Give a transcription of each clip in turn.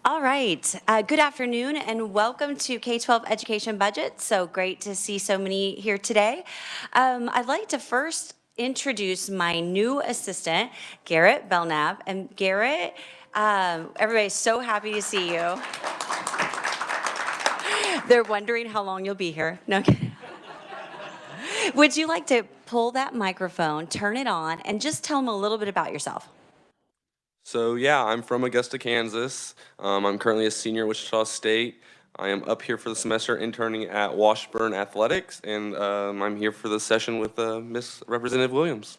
All right. Good afternoon and welcome to K-12 Education Budget. So great to see so many here today. I'd like to first introduce my new assistant, Garrett Belknap. And Garrett, everybody's so happy to see you. They're wondering how long you'll be here. No. Would you like to pull that microphone, turn it on, and just tell them a little bit about yourself? So yeah, I'm from Augusta, Kansas. I'm currently a senior at Wichita State. I am up here for the semester interning at Washburn Athletics, and I'm here for the session with Miss Representative Williams.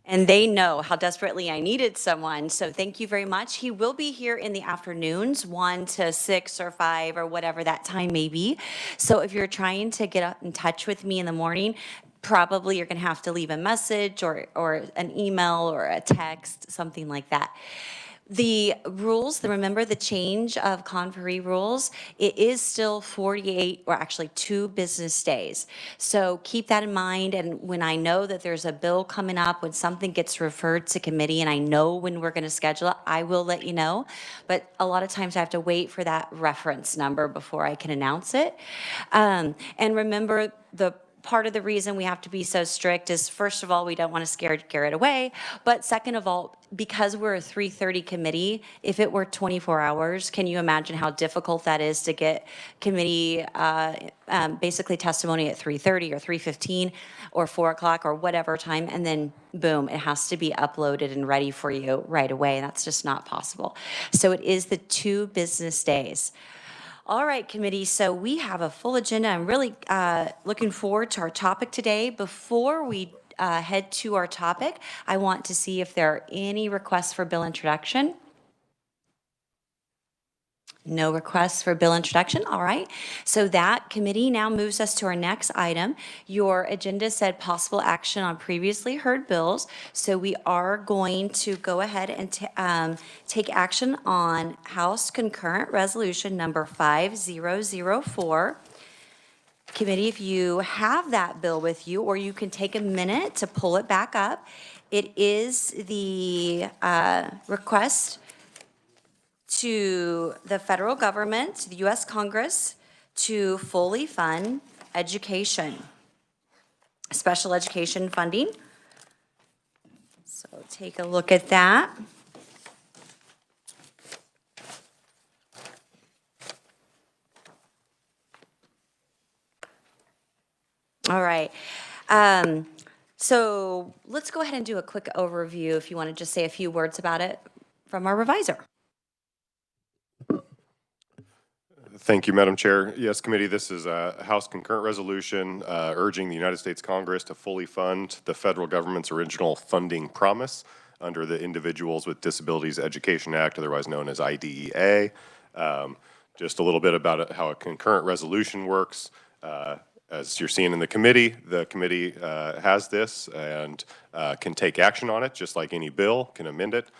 And they know how desperately I needed someone. So thank you very much. He will be here in the afternoons, 1 to 6 or 5 or whatever that time may be. So if you're trying to get in touch with me in the morning, probably you're going to have to leave a message or an email or a text, something like that. The rules, remember the change of conferee rules, it is still 48 or actually 2 business days. So keep that in mind. And when I know that there's a bill coming up, when something gets referred to committee and I know when we're going to schedule it, I will let you know. But a lot of times I have to wait for that reference number before I can announce it. And remember, the part of the reason we have to be so strict is, first of all, we don't want to scare Garrett away, but second of all, because we're a 3:30 committee, if it were 24 hours, can you imagine how difficult that is to get committee basically testimony at 3:30 or 3:15 or 4 o'clock or whatever time, and then boom, it has to be uploaded and ready for you right away. That's just not possible. So it is the 2 business days. All right, committee, so we have a full agenda. I'm really looking forward to our topic today. Before we head to our topic, I want to see if there are any requests for bill introduction. No requests for bill introduction. All right. So that committee now moves us to our next item. Your agenda said possible action on previously heard bills. So we are going to go ahead and take action on House Concurrent Resolution number 5004. Committee, if you have that bill with you, or you can take a minute to pull it back up, it is the request to the federal government, to the U.S. Congress, to fully fund education, special education funding. So take a look at that. All right. So let's go ahead and do a quick overview if you want to just say a few words about it from our reviser. Thank you, Madam Chair. Yes, committee, this is a House concurrent resolution urging the United States Congress to fully fund the federal government's original funding promise under the Individuals with Disabilities Education Act, otherwise known as IDEA. Just a little bit about how a concurrent resolution works. As you're seeing in the committee has this and can take action on it just like any bill, can amend it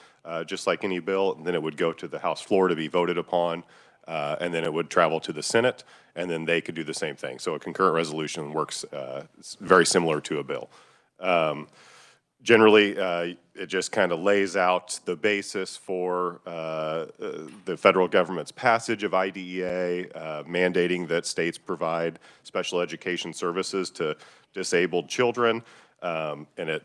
just like any bill, and then it would go to the House floor to be voted upon. And then it would travel to the Senate, and then they could do the same thing. So a concurrent resolution works very similar to a bill. Generally, it just kind of lays out the basis for the federal government's passage of IDEA, mandating that states provide special education services to disabled children, and it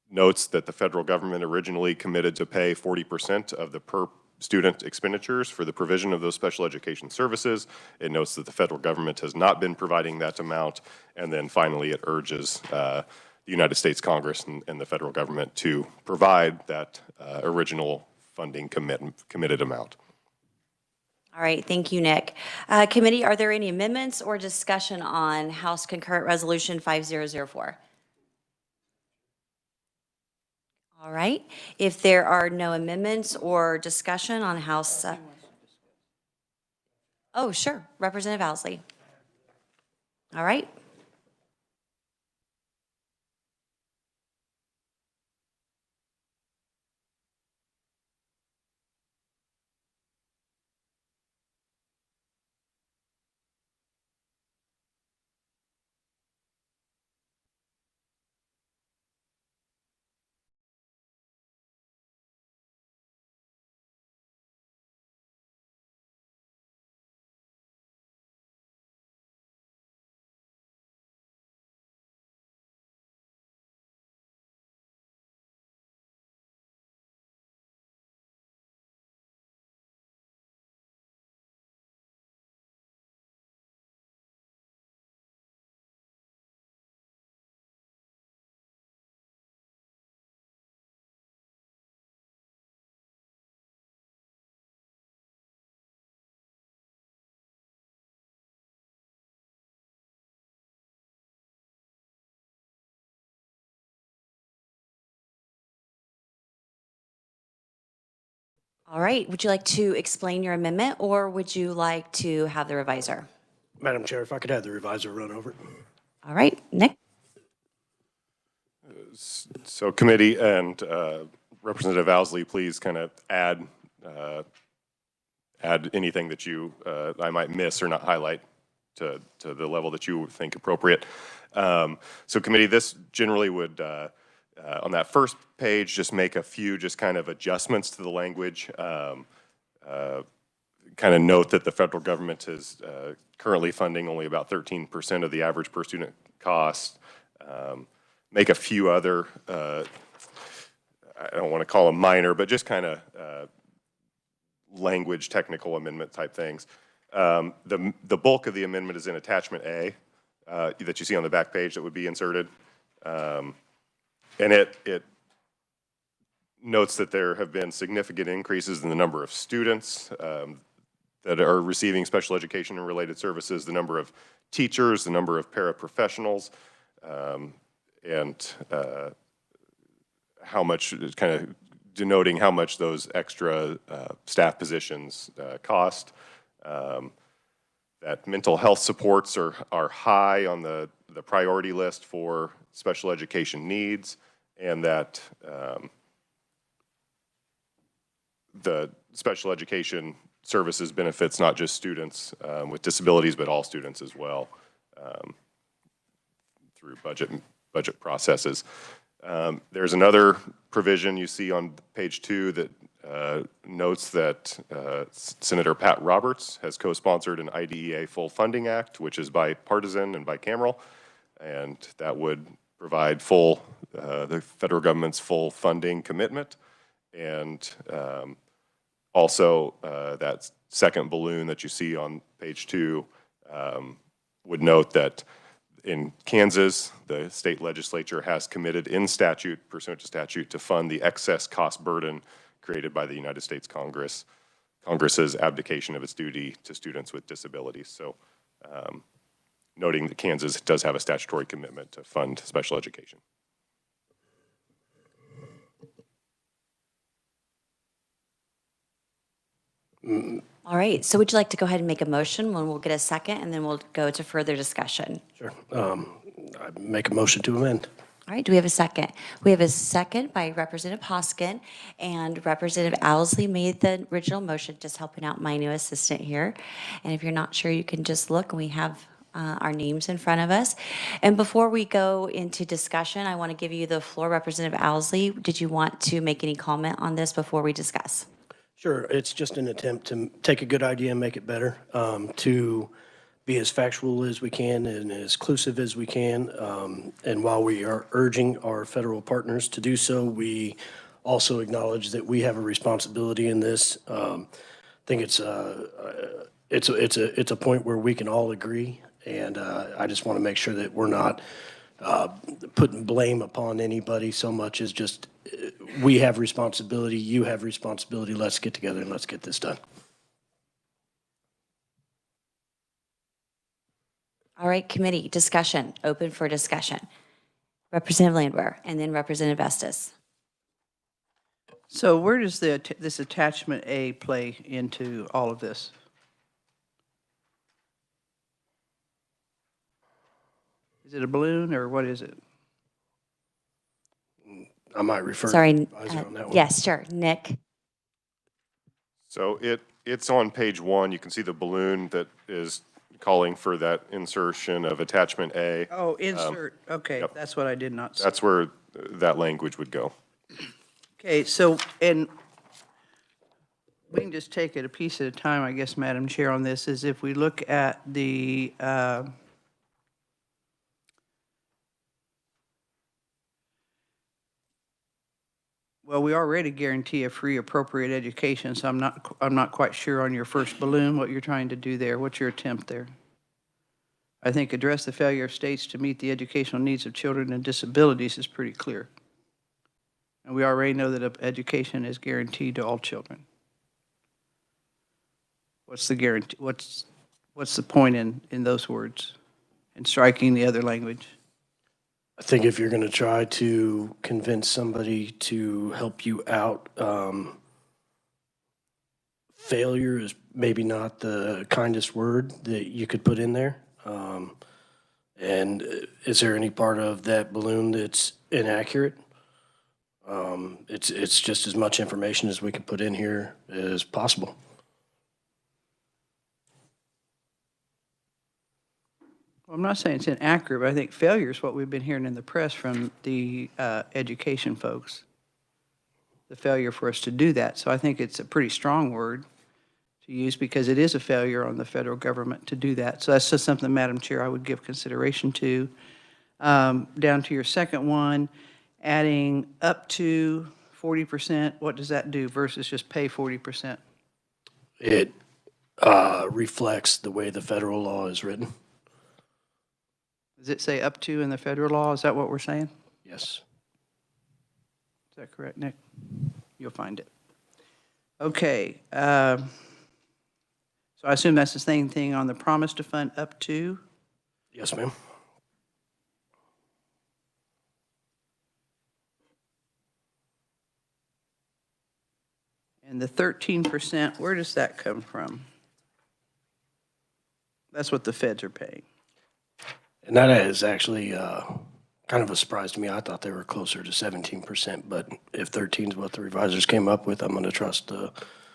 notes that the federal government originally committed to pay 40% of the per student expenditures for the provision of those special education services. It notes that the federal government has not been providing that amount. And then finally, it urges the United States Congress and the federal government to provide that original funding committed amount. All right, thank you, Nick. Committee, are there any amendments or discussion on House Concurrent Resolution 5004? All right. If there are no amendments or discussion on House... oh, sure. Representative Owsley. All right. All right, would you like to explain your amendment, or would you like to have the revisor? Madam Chair, if I could have the revisor run over it. All right, Nick? So committee and Representative Owsley, please kind of add anything that I might miss or not highlight to the level that you think appropriate. So committee, this generally would, on that first page, just make a few just kind of adjustments to the language. Kind of note that the federal government is currently funding only about 13% of the average per student cost. Make a few other, I don't want to call them minor, but just kind of language technical amendment type things. The bulk of the amendment is in attachment A that you see on the back page that would be inserted. And it notes that there have been significant increases in the number of students that are receiving special education and related services, the number of teachers, the number of paraprofessionals, and how much, kind of denoting how much those extra staff positions cost. That mental health supports are high on the priority list for special education needs, and that the special education services benefits not just students with disabilities, but all students as well through budget processes. There's another provision you see on page 2 that notes that Senator Pat Roberts has co-sponsored an IDEA Full Funding Act, which is bipartisan and bicameral, and that would provide the federal government's full funding commitment. And also that second balloon that you see on page 2 would note that in Kansas, the state legislature has committed in statute, pursuant to statute, to fund the excess cost burden created by the United States Congress's abdication of its duty to students with disabilities. So noting that Kansas does have a statutory commitment to fund special education. All right, so would you like to go ahead and make a motion when we'll get a second, and then we'll go to further discussion? Sure. I make a motion to amend. All right, do we have a second? We have a second by Representative Hoskin, and Representative Owsley made the original motion, just helping out my new assistant here. And if you're not sure, you can just look, and we have our names in front of us. And before we go into discussion, I want to give you the floor. Representative Owsley, did you want to make any comment on this before we discuss? Sure. It's just an attempt to take a good idea and make it better, to be as factual as we can and as inclusive as we can. And while we are urging our federal partners to do so, we also acknowledge that we have a responsibility in this. I think it's a point where we can all agree, and I just want to make sure that we're not putting blame upon anybody so much as just we have responsibility, you have responsibility. Let's get together and let's get this done. All right, committee, discussion, open for discussion. Representative Landwehr, and then Representative Estes. So where does this attachment A play into all of this? Is it a balloon or what is it? I might refer Sorry, to the advisor on that one. yes, sure, Nick. So it's on page 1. You can see the balloon that is calling for that insertion of attachment A. Oh, insert. Okay, yep. That's what I did not see. That's where that language would go. Okay, so, and we can just take it a piece at a time, I guess, Madam Chair, on this, is if we look at the, well, we already guarantee a free appropriate education, so I'm not quite sure on your first balloon what you're trying to do there. What's your attempt there? I think address the failure of states to meet the educational needs of children and disabilities is pretty clear. And we already know that education is guaranteed to all children. What's the guarantee? What's the point in those words and striking the other language? I think if you're going to try to convince somebody to help you out, failure is maybe not the kindest word that you could put in there. And is there any part of that balloon that's inaccurate? It's just as much information as we can put in here as possible. Well, I'm not saying it's inaccurate, but I think failure is what we've been hearing in the press from the education folks. The failure for us to do that. So I think it's a pretty strong word to use because it is a failure on the federal government to do that. So that's just something, Madam Chair, I would give consideration to. Down to your second one, adding up to 40%, what does that do versus just pay 40%? It reflects the way the federal law is written. Does it say up to in the federal law? Is that what we're saying? Yes. Is that correct, Nick? You'll find it. Okay. So I assume that's the same thing on the promise to fund up to? Yes, ma'am. And the 13%, where does that come from? That's what the feds are paying. And that is actually kind of a surprise to me. I thought they were closer to 17%, but if 13 is what the revisers came up with, I'm going to trust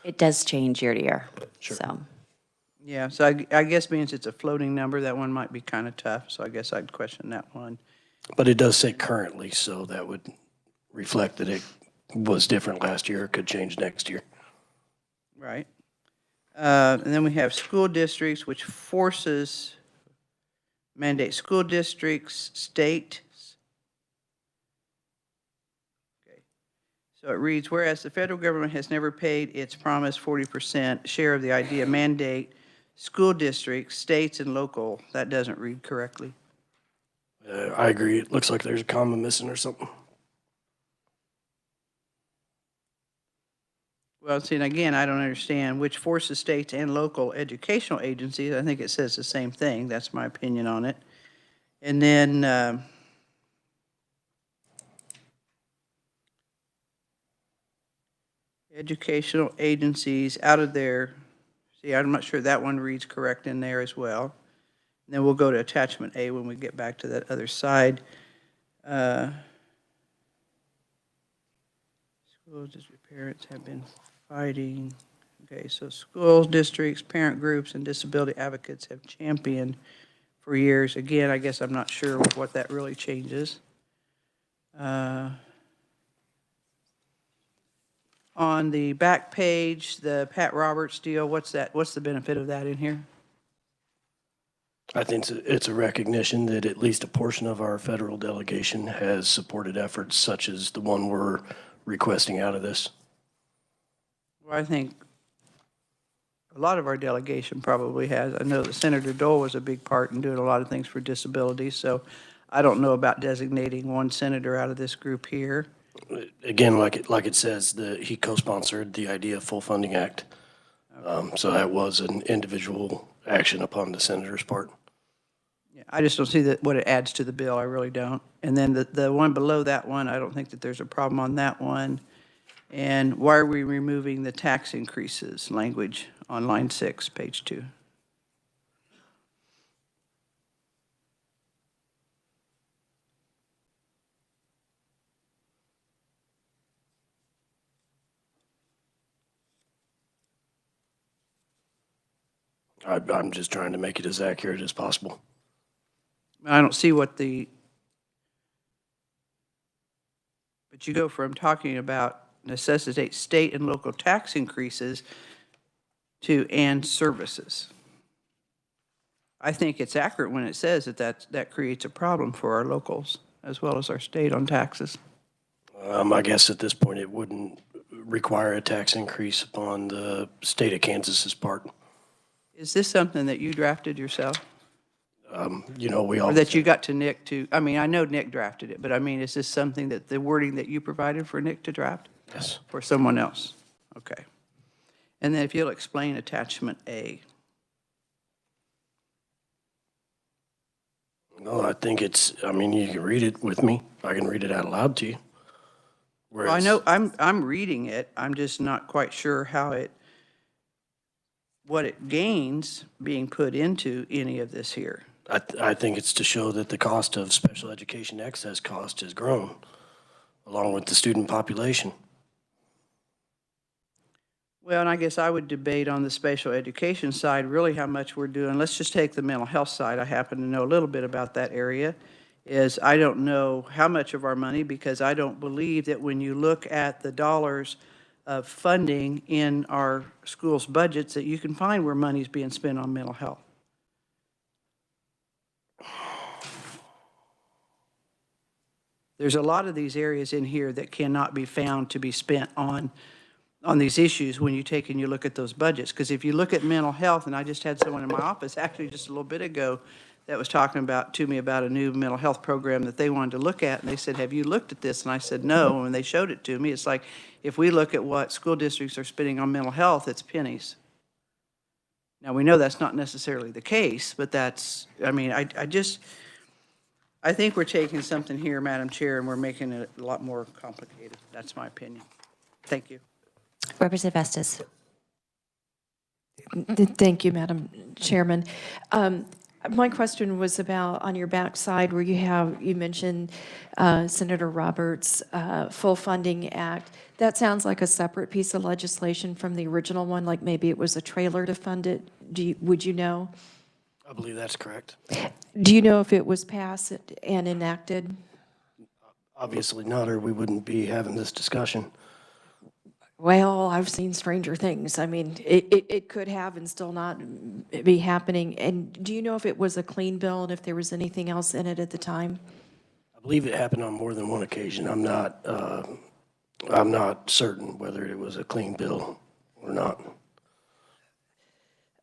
It does change year to year. Sure. So, Yeah, so I guess being it's a floating number, that one might be kind of tough, so I guess I'd question that one. but it does say currently, so that would reflect that it was different last year. It could change next year. Right. And then we have school districts, which mandate school districts, state. Okay. So it reads, whereas the federal government has never paid its promised 40% share of the idea mandate, school districts, states, and local, that doesn't read correctly. I agree. It looks like there's a comma missing or something. Well, see, and again, I don't understand which forces states and local educational agencies. I think it says the same thing. That's my opinion on it. And then educational agencies out of there. See, I'm not sure that one reads correct in there as well. And then we'll go to attachment A when we get back to that other side. School district parents have been fighting. Okay, so school districts, parent groups, and disability advocates have championed for years. Again, I guess I'm not sure what that really changes. On the back page, the Pat Roberts deal, what's that? What's the benefit of that in here? I think it's a recognition that at least a portion of our federal delegation has supported efforts such as the one we're requesting out of this. Well, I think a lot of our delegation probably has. I know that Senator Dole was a big part in doing a lot of things for disabilities, so I don't know about designating one senator out of this group here. Again, like it says, he co-sponsored the IDEA Full Funding Act. So that was an individual action upon the senator's part. Yeah, I just don't see what it adds to the bill. I really don't. And then the one below that one, I don't think that there's a problem on that one. And why are we removing the tax increases language on line 6, page 2? I'm just trying to make it as accurate as possible. I don't see but you go from talking about necessitate state and local tax increases to and services. I think it's accurate when it says that creates a problem for our locals as well as our state on taxes. I guess at this point it wouldn't require a tax increase upon the state of Kansas's part. Is this something that you drafted yourself? We all. Or that you got to Nick to, I mean, I know Nick drafted it, but I mean, is this something that the wording that you provided for Nick to draft? Yes. For someone else? Okay. And then if you'll explain attachment A. No, I think you can read it with me. I can read it out loud to you. Well, I know I'm reading it. I'm just not quite sure how it what it gains being put into any of this here. I think it's to show that the cost of special education excess cost has grown along with the student population. Well, and I guess I would debate on the special education side, really how much we're doing. Let's just take the mental health side. I happen to know a little bit about that area. Is I don't know how much of our money, because I don't believe that when you look at the dollars of funding in our schools' budgets, that you can find where money's being spent on mental health. There's a lot of these areas in here that cannot be found to be spent on these issues when you take and you look at those budgets. Because if you look at mental health, and I just had someone in my office actually just a little bit ago that was talking to me about a new mental health program that they wanted to look at, and they said, have you looked at this? And I said, no. And when they showed it to me, it's like, if we look at what school districts are spending on mental health, it's pennies. Now, we know that's not necessarily the case, but that's, I mean, I think we're taking something here, Madam Chair, and we're making it a lot more complicated. That's my opinion. Thank you. Representative Estes. Thank you, Madam Chairman. My question was about on your backside where you mentioned Senator Roberts' Full Funding Act. That sounds like a separate piece of legislation from the original one, like maybe it was a trailer to fund it. Would you know? I believe that's correct. Do you know if it was passed and enacted? Obviously not, or we wouldn't be having this discussion. Well, I've seen stranger things. I mean, it could have and still not be happening. And do you know if it was a clean bill and if there was anything else in it at the time? I believe it happened on more than one occasion. I'm not certain whether it was a clean bill or not.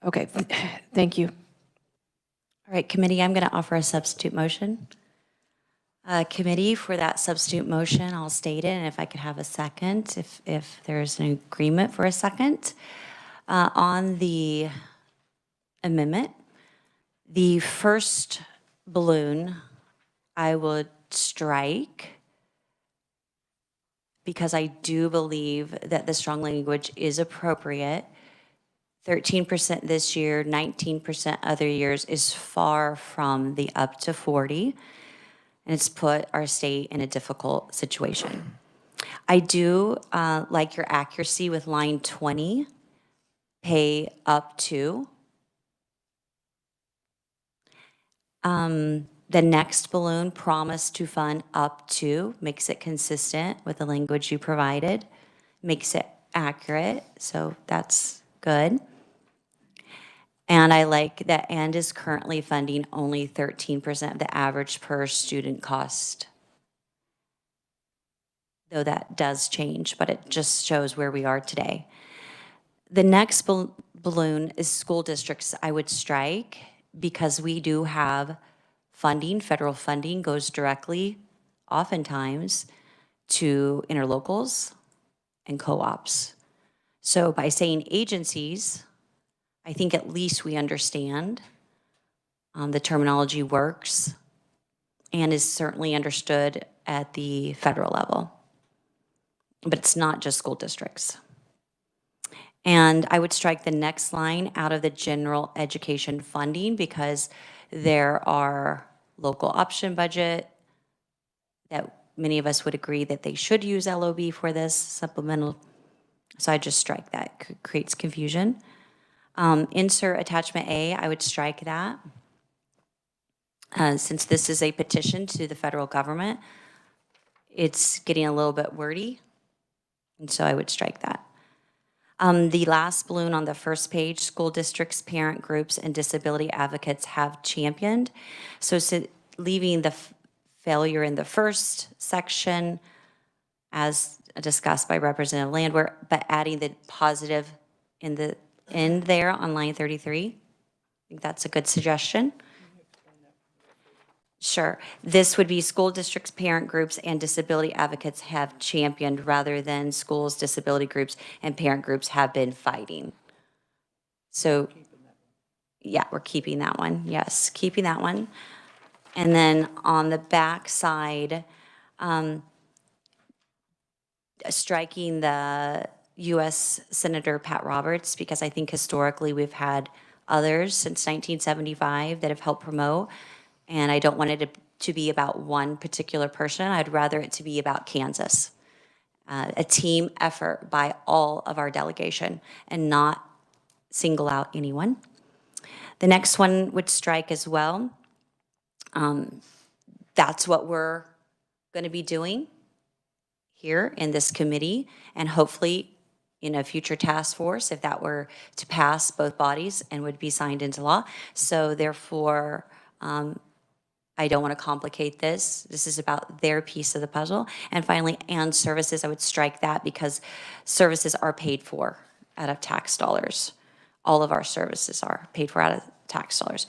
Okay, thank you. All right, committee, I'm going to offer a substitute motion. Committee, for that substitute motion, I'll state it, and if I could have a second, if there's an agreement for a second. On the amendment, the first balloon, I would strike because I do believe that the strong language is appropriate. 13% this year, 19% other years is far from the up to 40. And it's put our state in a difficult situation. I do like your accuracy with line 20, pay up to. The next balloon, promise to fund up to, makes it consistent with the language you provided, makes it accurate, so that's good. And I like that and is currently funding only 13% of the average per student cost. Though that does change, but it just shows where we are today. The next balloon is school districts. I would strike because we do have funding, federal funding goes directly, oftentimes, to interlocals and co-ops. So by saying agencies, I think at least we understand the terminology works and is certainly understood at the federal level. But it's not just school districts. And I would strike the next line out of the general education funding because there are local option budget that many of us would agree that they should use LOB for this supplemental. So I just strike that, creates confusion. Insert attachment A, I would strike that. Since this is a petition to the federal government, it's getting a little bit wordy, and so I would strike that. The last balloon on the first page, school districts, parent groups, and disability advocates have championed. So leaving the failure in the first section as discussed by Representative Landwehr, but adding the positive in the end there on line 33. I think that's a good suggestion. Sure. This would be school districts, parent groups, and disability advocates have championed rather than schools, disability groups, and parent groups have been fighting. So, yeah, we're keeping that one. Yes, keeping that one. And then on the back side, striking the U.S. Senator Pat Roberts, because I think historically we've had others since 1975 that have helped promote, and I don't want it to be about one particular person. I'd rather it to be about Kansas. A team effort by all of our delegation and not single out anyone. The next one would strike as well. That's what we're going to be doing here in this committee, and hopefully in a future task force if that were to pass both bodies and would be signed into law. So therefore, I don't want to complicate this. This is about their piece of the puzzle. And finally, and services, I would strike that because services are paid for out of tax dollars. All of our services are paid for out of tax dollars.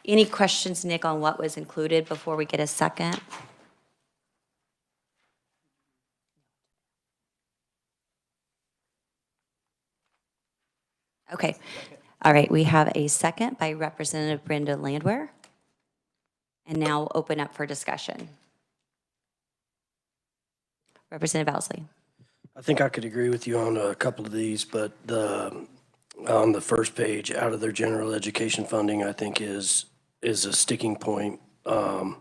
Any questions, Nick, on what was included before we get a second? Okay. All right, we have a second by Representative Brenda Landwehr. And now we'll open up for discussion. Representative Owsley. I think I could agree with you on a couple of these, but on the first page, out of their general education funding, I think is a sticking point. I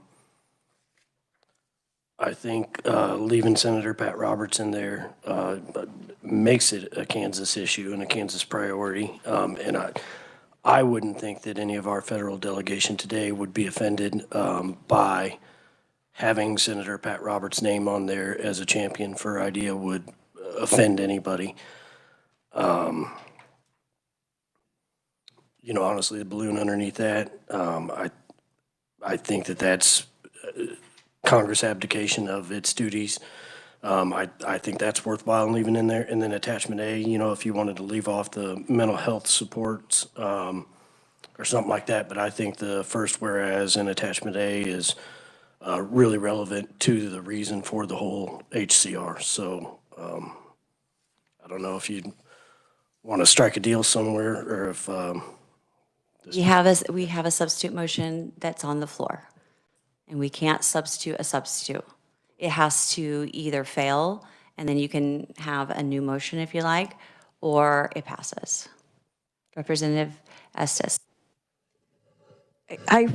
think leaving Senator Pat Roberts in there makes it a Kansas issue and a Kansas priority. And I wouldn't think that any of our federal delegation today would be offended by having Senator Pat Roberts' name on there as a champion for IDEA would offend anybody. You know, honestly, the balloon underneath that, I think that that's Congress abdication of its duties. I think that's worthwhile leaving in there. And then attachment A, you know, if you wanted to leave off the mental health supports or something like that. But I think the first whereas in attachment A is really relevant to the reason for the whole HCR. So I don't know if you'd want to strike a deal somewhere or if We have a substitute motion that's on the floor, and we can't substitute a substitute. It has to either fail, and then you can have a new motion if you like, or it passes. Representative Estes. I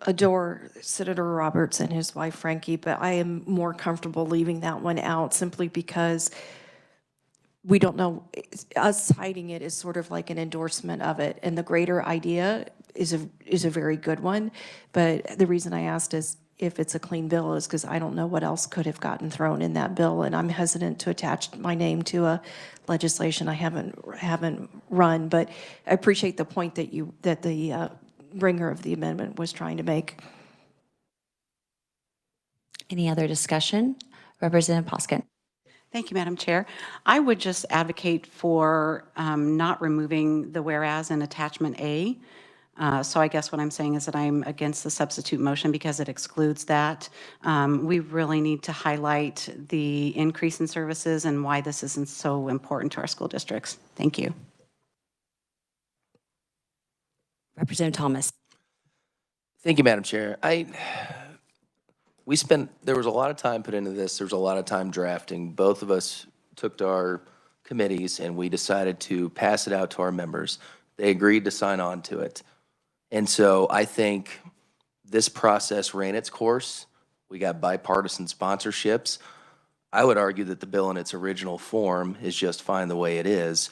adore Senator Roberts and his wife Frankie, but I am more comfortable leaving that one out simply because we don't know, us citing it is sort of like an endorsement of it, and the greater idea is a very good one. But the reason I asked is if it's a clean bill is because I don't know what else could have gotten thrown in that bill, and I'm hesitant to attach my name to a legislation I haven't run. But I appreciate the point that the bringer of the amendment was trying to make. Any other discussion? Representative Poskin. Thank you, Madam Chair. I would just advocate for not removing the whereas in attachment A. So I guess what I'm saying is that I'm against the substitute motion because it excludes that. We really need to highlight the increase in services and why this isn't so important to our school districts. Thank you. Representative Thomas. Thank you, Madam Chair. There was a lot of time put into this. There was a lot of time drafting. Both of us took to our committees and we decided to pass it out to our members. They agreed to sign on to it. And so I think this process ran its course. We got bipartisan sponsorships. I would argue that the bill in its original form is just fine the way it is.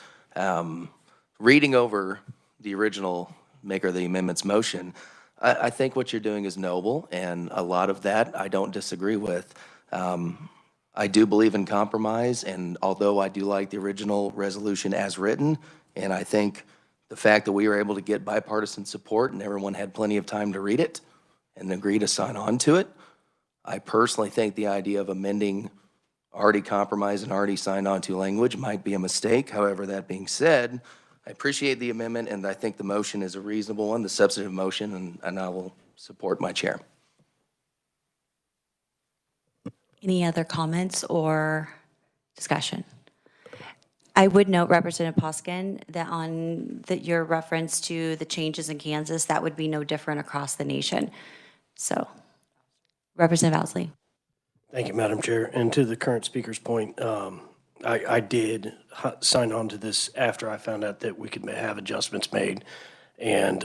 Reading over the original maker of the amendment's motion, I think what you're doing is noble, and a lot of that I don't disagree with. I do believe in compromise, and although I do like the original resolution as written, and I think the fact that we were able to get bipartisan support and everyone had plenty of time to read it and agree to sign on to it, I personally think the idea of amending already compromised and already signed on to language might be a mistake. However, that being said, I appreciate the amendment, and I think the motion is a reasonable one, the substantive motion, and I will support my chair. Any other comments or discussion? I would note, Representative Poskin, that your reference to the changes in Kansas, that would be no different across the nation. So, Representative Owsley. Thank you, Madam Chair. And to the current speaker's point, I did sign on to this after I found out that we could have adjustments made and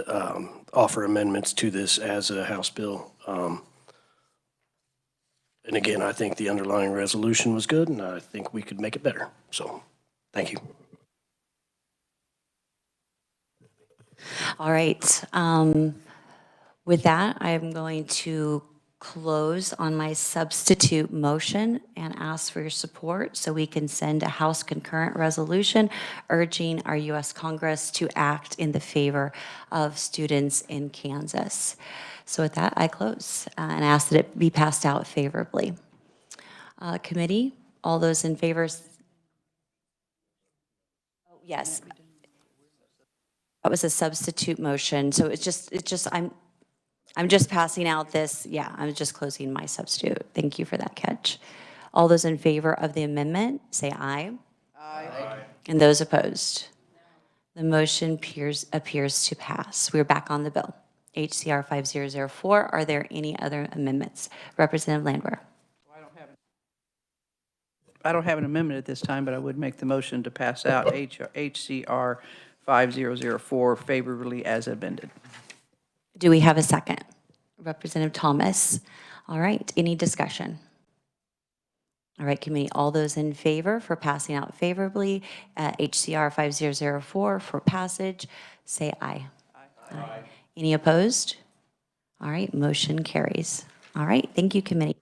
offer amendments to this as a House bill. And again, I think the underlying resolution was good, and I think we could make it better. So, thank you. All right. With that, I am going to close on my substitute motion and ask for your support so we can send a House concurrent resolution urging our U.S. Congress to act in the favor of students in Kansas. So with that, I close and ask that it be passed out favorably. Committee, all those in favor? Oh, yes. That was a substitute motion. So I'm just passing out this, yeah, I'm just closing my substitute. Thank you for that catch. All those in favor of the amendment, say aye. Aye. And those opposed? The motion appears to pass. We're back on the bill. HCR 5004, are there any other amendments? Representative Landwehr. I don't have an amendment at this time, but I would make the motion to pass out HCR 5004 favorably as amended. Do we have a second? Representative Thomas. All right, any discussion? All right, committee, all those in favor for passing out favorably HCR 5004 for passage, say aye. Aye. Any opposed? All right, motion carries. All right, thank you, committee.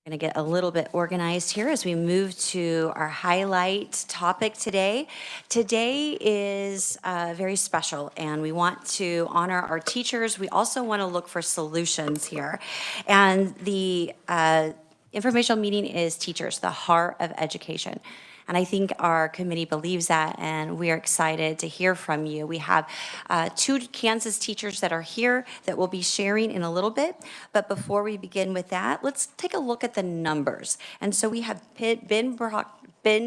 Going to get a little bit organized here as we move to our highlight topic today. Today is very special, and we want to honor our teachers. We also want to look for solutions here. And the informational meeting is teachers, the heart of education. And I think our committee believes that, and we are excited to hear from you. We have 2 Kansas teachers that are here that will be sharing in a little bit. But before we begin with that, let's take a look at the numbers. And so we have Ben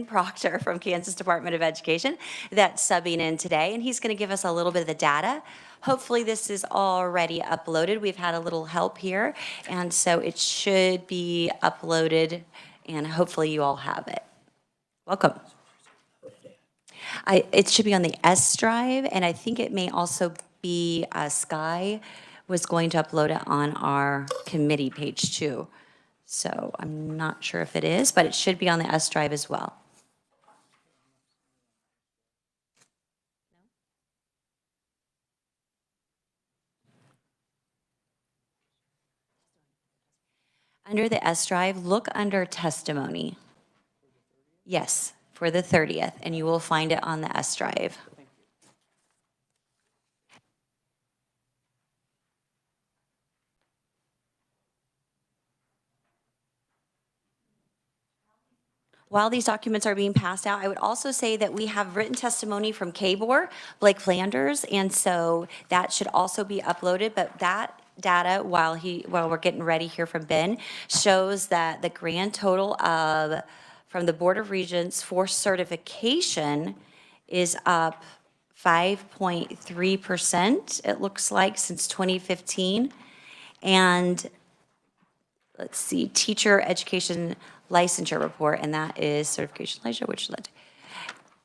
Proctor from Kansas Department of Education that's subbing in today, and he's going to give us a little bit of the data. Hopefully this is already uploaded. We've had a little help here, and so it should be uploaded, and hopefully you all have it. Welcome. It should be on the S drive, and I think it may also be Sky was going to upload it on our committee page too. So I'm not sure if it is, but it should be on the S drive as well. Under the S drive, look under testimony. Yes, for the 30th, and you will find it on the S drive. While these documents are being passed out, I would also say that we have written testimony from KBOR, Blake Flanders, and so that should also be uploaded, but that data, while we're getting ready here from Ben, shows that the grand total of from the Board of Regents for certification is up 5.3%, it looks like, since 2015. And let's see, teacher education licensure report, and that is certification licensure, which led to.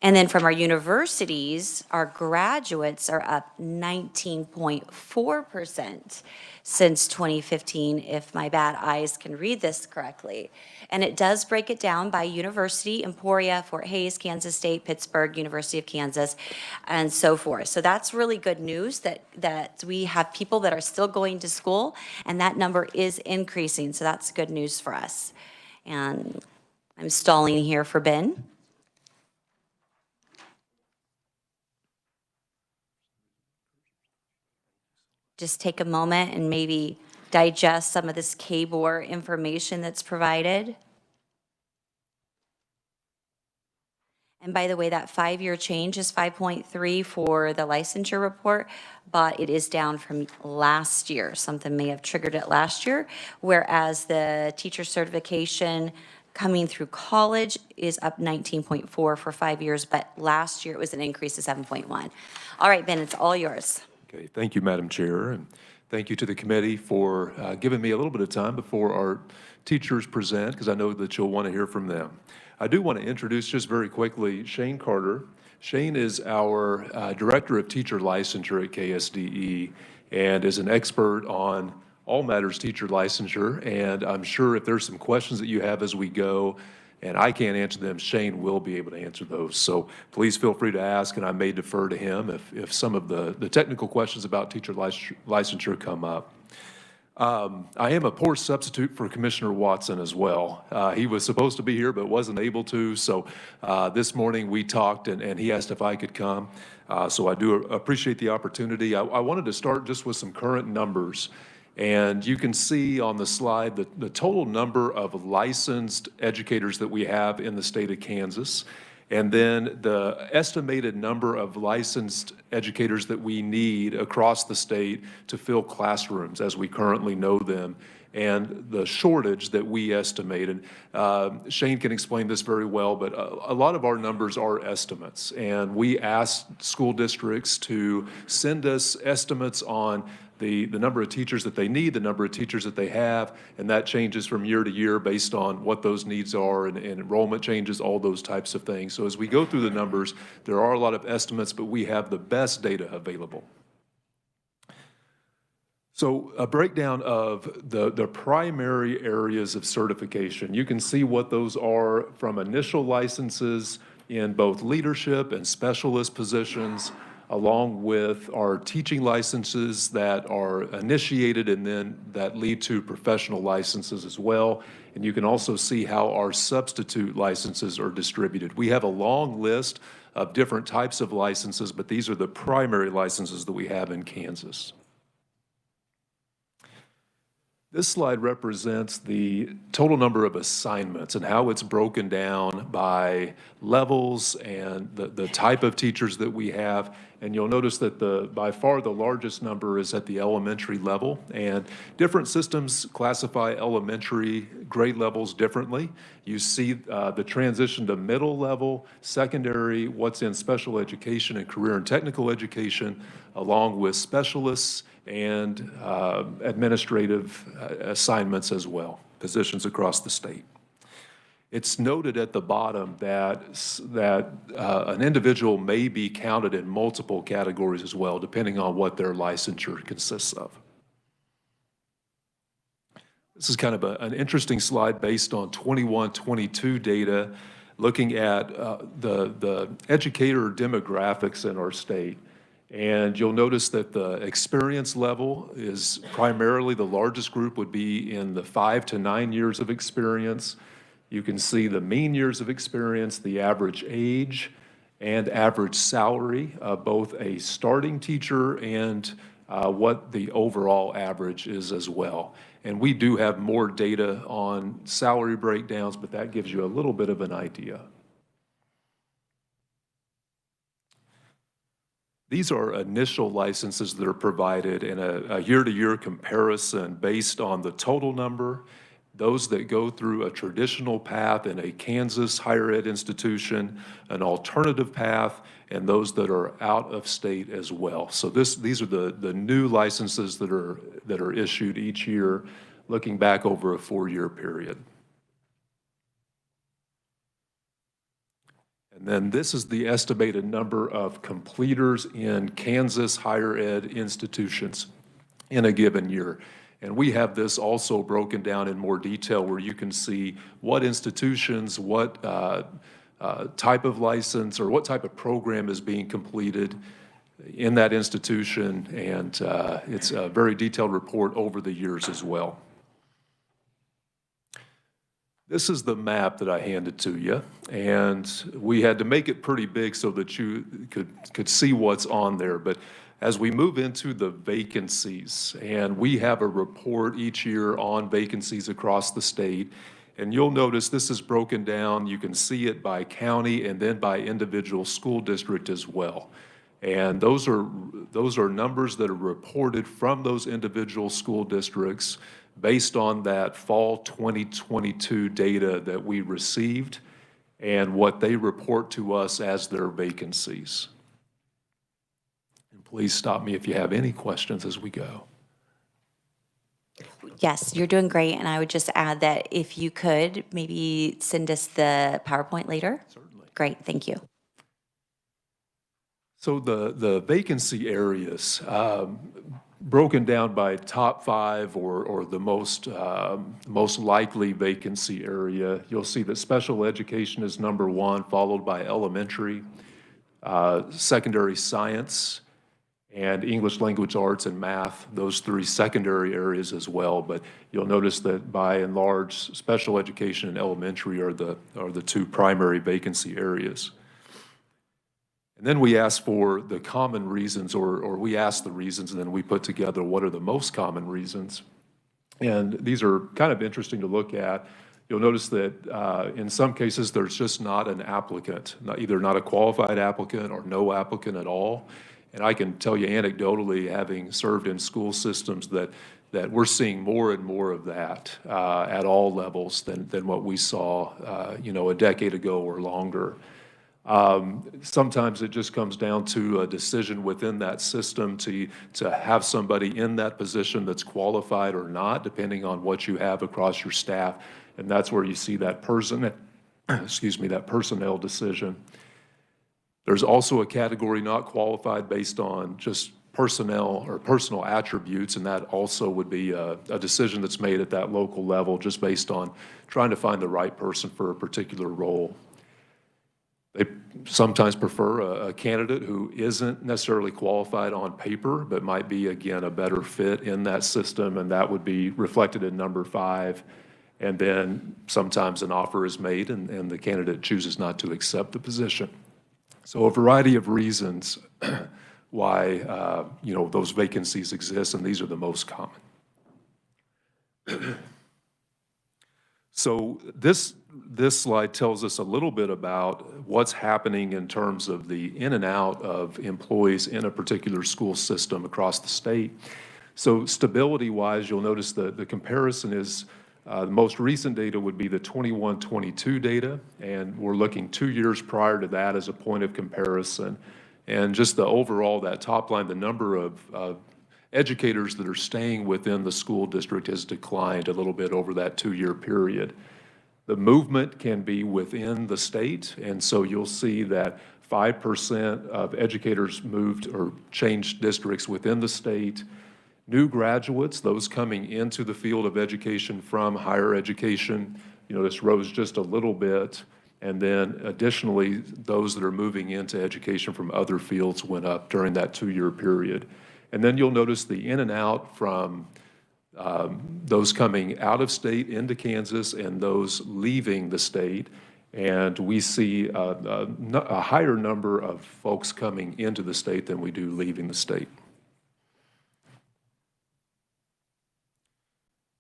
And then from our universities, our graduates are up 19.4% since 2015, if my bad eyes can read this correctly. And it does break it down by university: Emporia, Fort Hays, Kansas State, Pittsburgh, University of Kansas, and so forth. So that's really good news that we have people that are still going to school, and that number is increasing. So that's good news for us. And I'm stalling here for Ben. Just take a moment and maybe digest some of this KBOR information that's provided. And by the way, that 5-year change is 5.3 for the licensure report, but it is down from last year. Something may have triggered it last year, whereas the teacher certification coming through college is up 19.4 for 5 years, but last year it was an increase of 7.1. All right, Ben, it's all yours. Okay, thank you, Madam Chair. And Thank you to the committee for giving me a little bit of time before our teachers present, because I know that you'll want to hear from them. I do want to introduce just very quickly Shane Carter. Shane is our Director of Teacher Licensure at KSDE and is an expert on all matters teacher licensure. And I'm sure if there's some questions that you have as we go, and I can't answer them, Shane will be able to answer those. So please feel free to ask, and I may defer to him if some of the technical questions about teacher licensure come up. I am a poor substitute for Commissioner Watson as well. He was supposed to be here but wasn't able to, so this morning we talked and he asked if I could come. So I do appreciate the opportunity. I wanted to start just with some current numbers. And you can see on the slide the total number of licensed educators that we have in the state of Kansas, and then the estimated number of licensed educators that we need across the state to fill classrooms as we currently know them, and the shortage that we estimate. And Shane can explain this very well, but a lot of our numbers are estimates. And we ask school districts to send us estimates on the number of teachers that they need, the number of teachers that they have, and that changes from year to year based on what those needs are and enrollment changes, all those types of things. So as we go through the numbers, there are a lot of estimates, but we have the best data available. So a breakdown of the primary areas of certification. You can see what those are from initial licenses in both leadership and specialist positions, along with our teaching licenses that are initiated and then that lead to professional licenses as well. And you can also see how our substitute licenses are distributed. We have a long list of different types of licenses, but these are the primary licenses that we have in Kansas. This slide represents the total number of assignments and how it's broken down by levels and the type of teachers that we have. And you'll notice that by far the largest number is at the elementary level. And different systems classify elementary grade levels differently. You see the transition to middle level, secondary, what's in special education and career and technical education, along with specialists and administrative assignments as well, positions across the state. It's noted at the bottom that an individual may be counted in multiple categories as well, depending on what their licensure consists of. This is kind of an interesting slide based on 21-22 data, looking at the educator demographics in our state. And you'll notice that the experience level is primarily, the largest group would be in the 5 to 9 years of experience. You can see the mean years of experience, the average age, and average salary of both a starting teacher and what the overall average is as well. And we do have more data on salary breakdowns, but that gives you a little bit of an idea. These are initial licenses that are provided in a year-to-year comparison based on the total number, those that go through a traditional path in a Kansas higher ed institution, an alternative path, and those that are out of state as well. So these are the new licenses that are issued each year, looking back over a 4-year period. And then this is the estimated number of completers in Kansas higher ed institutions in a given year. And we have this also broken down in more detail where you can see what institutions, what type of license or what type of program is being completed in that institution. And it's a very detailed report over the years as well. This is the map that I handed to you, and we had to make it pretty big so that you could see what's on there. But as we move into the vacancies, and we have a report each year on vacancies across the state, and you'll notice this is broken down. You can see it by county and then by individual school district as well. And those are numbers that are reported from those individual school districts based on that fall 2022 data that we received and what they report to us as their vacancies. And please stop me if you have any questions as we go. Yes, you're doing great, and I would just add that if you could, maybe send us the PowerPoint later. Certainly. Great, thank you. So the vacancy areas, broken down by top 5 or the most likely vacancy area, you'll see that special education is number 1, followed by elementary, secondary science, and English language arts and math, those 3 secondary areas as well. But you'll notice that by and large, special education and elementary are the 2 primary vacancy areas. And then we ask for the common reasons, or we ask the reasons, and then we put together what are the most common reasons. And these are kind of interesting to look at. You'll notice that in some cases, there's just not an applicant, either not a qualified applicant or no applicant at all. And I can tell you anecdotally, having served in school systems, that we're seeing more and more of that at all levels than what we saw, a decade ago or longer. Sometimes it just comes down to a decision within that system to have somebody in that position that's qualified or not, depending on what you have across your staff. And that's where you see that that personnel decision. There's also a category not qualified based on just personnel or personal attributes, and that also would be a decision that's made at that local level just based on trying to find the right person for a particular role. They sometimes prefer a candidate who isn't necessarily qualified on paper, but might be, again, a better fit in that system, and that would be reflected in number 5. And then sometimes an offer is made, and the candidate chooses not to accept the position. So a variety of reasons why, those vacancies exist, and these are the most common. So this slide tells us a little bit about what's happening in terms of the in and out of employees in a particular school system across the state. So stability-wise, you'll notice that the comparison is the most recent data would be the 21-22 data, and we're looking 2 years prior to that as a point of comparison. And just the overall, that top line, the number of educators that are staying within the school district has declined a little bit over that 2-year period. The movement can be within the state, and so you'll see that 5% of educators moved or changed districts within the state. New graduates, those coming into the field of education from higher education, this rose just a little bit. And then additionally, those that are moving into education from other fields went up during that 2-year period. And then you'll notice the in and out from those coming out of state into Kansas and those leaving the state. And we see a higher number of folks coming into the state than we do leaving the state.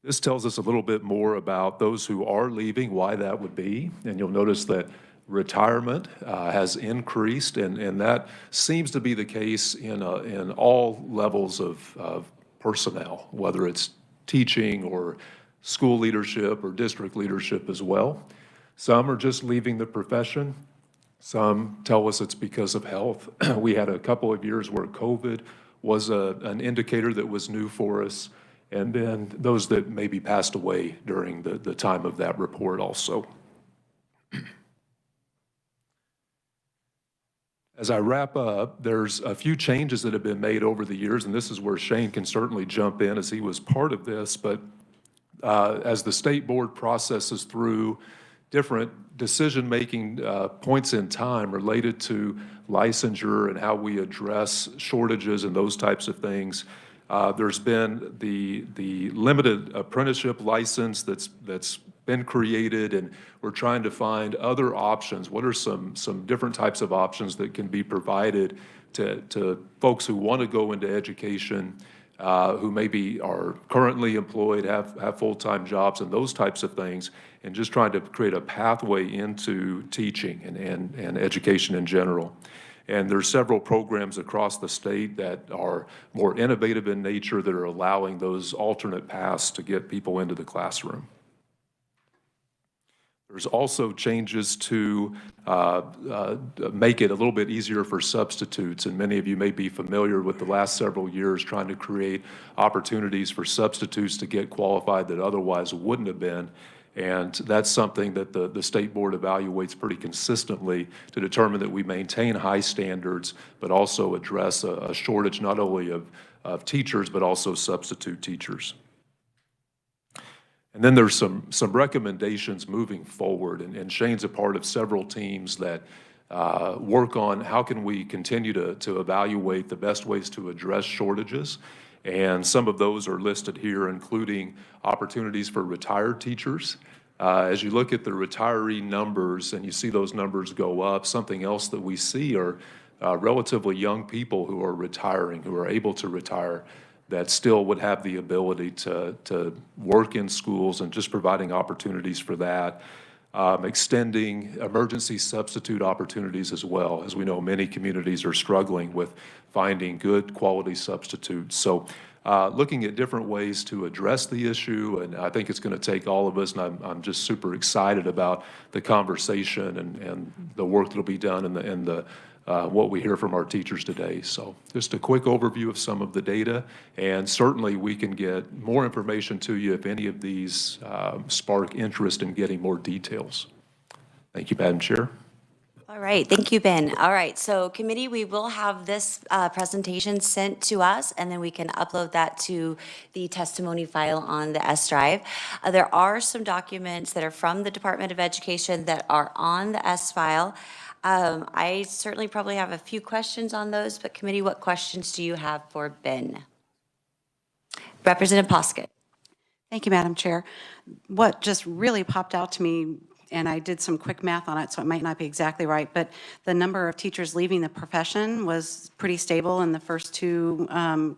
This tells us a little bit more about those who are leaving, why that would be. And you'll notice that retirement has increased, and that seems to be the case in all levels of personnel, whether it's teaching or school leadership or district leadership as well. Some are just leaving the profession. Some tell us it's because of health. We had a couple of years where COVID was an indicator that was new for us. And then those that maybe passed away during the time of that report also. As I wrap up, there's a few changes that have been made over the years, and this is where Shane can certainly jump in as he was part of this, but as the state board processes through different decision-making points in time related to licensure and how we address shortages and those types of things, there's been the limited apprenticeship license that's been created, and we're trying to find other options. What are some different types of options that can be provided to folks who want to go into education, who maybe are currently employed, have full-time jobs and those types of things, and just trying to create a pathway into teaching and education in general. And there's several programs across the state that are more innovative in nature that are allowing those alternate paths to get people into the classroom. There's also changes to make it a little bit easier for substitutes, and many of you may be familiar with the last several years trying to create opportunities for substitutes to get qualified that otherwise wouldn't have been. And that's something that the state board evaluates pretty consistently to determine that we maintain high standards, but also address a shortage not only of teachers, but also substitute teachers. And then there's some recommendations moving forward, and Shane's a part of several teams that work on how can we continue to evaluate the best ways to address shortages. And some of those are listed here, including opportunities for retired teachers. As you look at the retiree numbers and you see those numbers go up, something else that we see are relatively young people who are retiring, who are able to retire, that still would have the ability to work in schools, and just providing opportunities for that. Extending emergency substitute opportunities as well. As we know, many communities are struggling with finding good quality substitutes. So looking at different ways to address the issue, and I think it's going to take all of us, and I'm just super excited about the conversation and the work that'll be done and the what we hear from our teachers today. So just a quick overview of some of the data, and certainly we can get more information to you if any of these spark interest in getting more details. Thank you, Madam Chair. All right, thank you, Ben. All right, so committee, we will have this presentation sent to us, and then we can upload that to the testimony file on the S drive. There are some documents that are from the Department of Education that are on the S file. I certainly probably have a few questions on those, but committee, what questions do you have for Ben? Representative Poskett. Thank you, Madam Chair. What just really popped out to me, and I did some quick math on it, so it might not be exactly right, but the number of teachers leaving the profession was pretty stable in the first two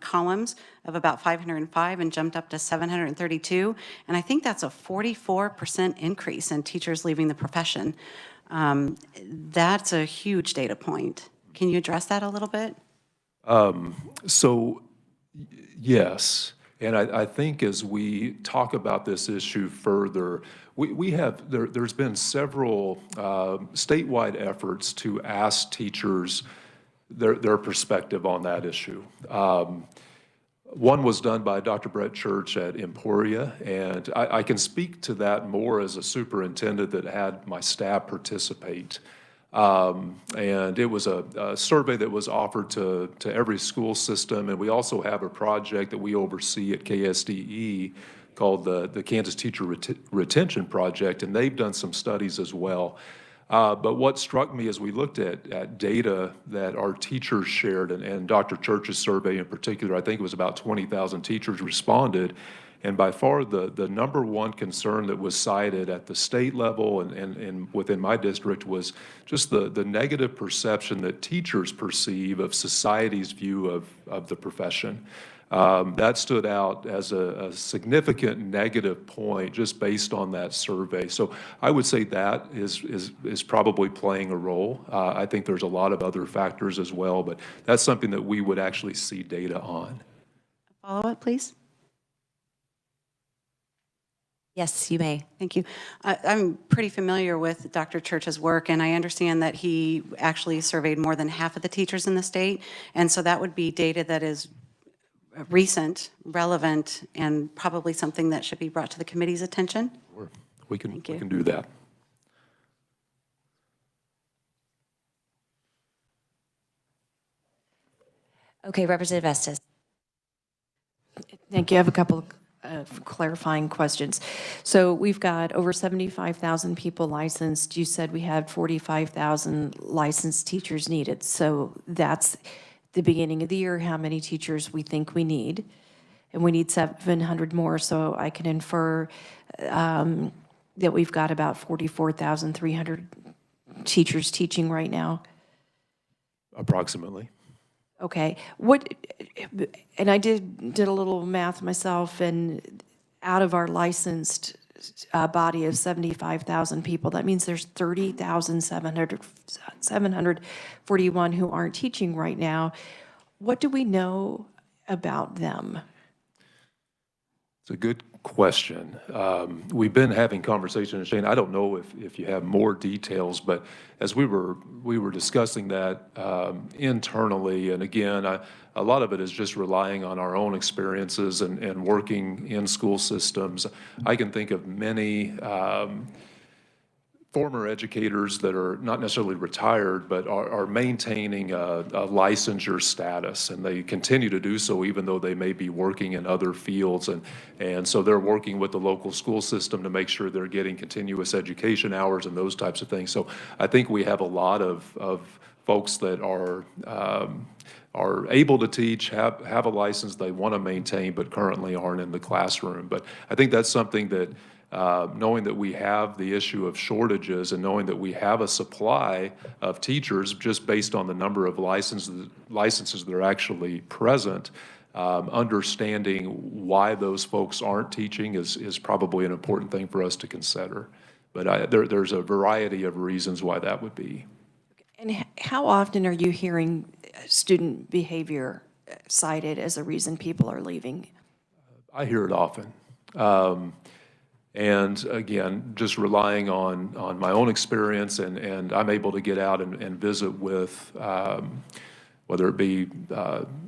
columns of about 505 and jumped up to 732. And I think that's a 44% increase in teachers leaving the profession. That's a huge data point. Can you address that a little bit? So yes, and I think as we talk about this issue further, there's been several statewide efforts to ask teachers their perspective on that issue. One was done by Dr. Brett Church at Emporia, and I can speak to that more as a superintendent that had my staff participate. And it was a survey that was offered to every school system, and we also have a project that we oversee at KSDE called the Kansas Teacher Retention Project, and they've done some studies as well. But what struck me as we looked at data that our teachers shared, and Dr. Church's survey in particular, I think it was about 20,000 teachers responded, and by far the number one concern that was cited at the state level and within my district was just the negative perception that teachers perceive of society's view of the profession. That stood out as a significant negative point just based on that survey. So I would say that is probably playing a role. I think there's a lot of other factors as well, but that's something that we would actually see data on. Follow-up, please. Yes, you may. Thank you. I'm pretty familiar with Dr. Church's work, and I understand that he actually surveyed more than half of the teachers in the state, and so that would be data that is recent, relevant, and probably something that should be brought to the committee's attention. Sure. We can do that. Okay, Representative Estes. Thank you. I have a couple of clarifying questions. So we've got over 75,000 people licensed. You said we had 45,000 licensed teachers needed. So that's the beginning of the year, how many teachers we think we need. And we need 700 more, so I can infer that we've got about 44,300 teachers teaching right now. Approximately. Okay. And I did a little math myself, and out of our licensed body of 75,000 people, that means there's 30,741 who aren't teaching right now. What do we know about them? It's a good question. We've been having conversations, Shane, I don't know if you have more details, but as we were discussing that internally, and again, a lot of it is just relying on our own experiences and working in school systems. I can think of many former educators that are not necessarily retired, but are maintaining a licensure status, and they continue to do so even though they may be working in other fields. And so they're working with the local school system to make sure they're getting continuous education hours and those types of things. So I think we have a lot of folks that are able to teach, have a license they want to maintain, but currently aren't in the classroom. But I think that's something that knowing that we have the issue of shortages and knowing that we have a supply of teachers just based on the number of licenses that are actually present, understanding why those folks aren't teaching is probably an important thing for us to consider. But there's a variety of reasons why that would be. And how often are you hearing student behavior cited as a reason people are leaving? I hear it often. And again, just relying on my own experience, and I'm able to get out and visit with, whether it be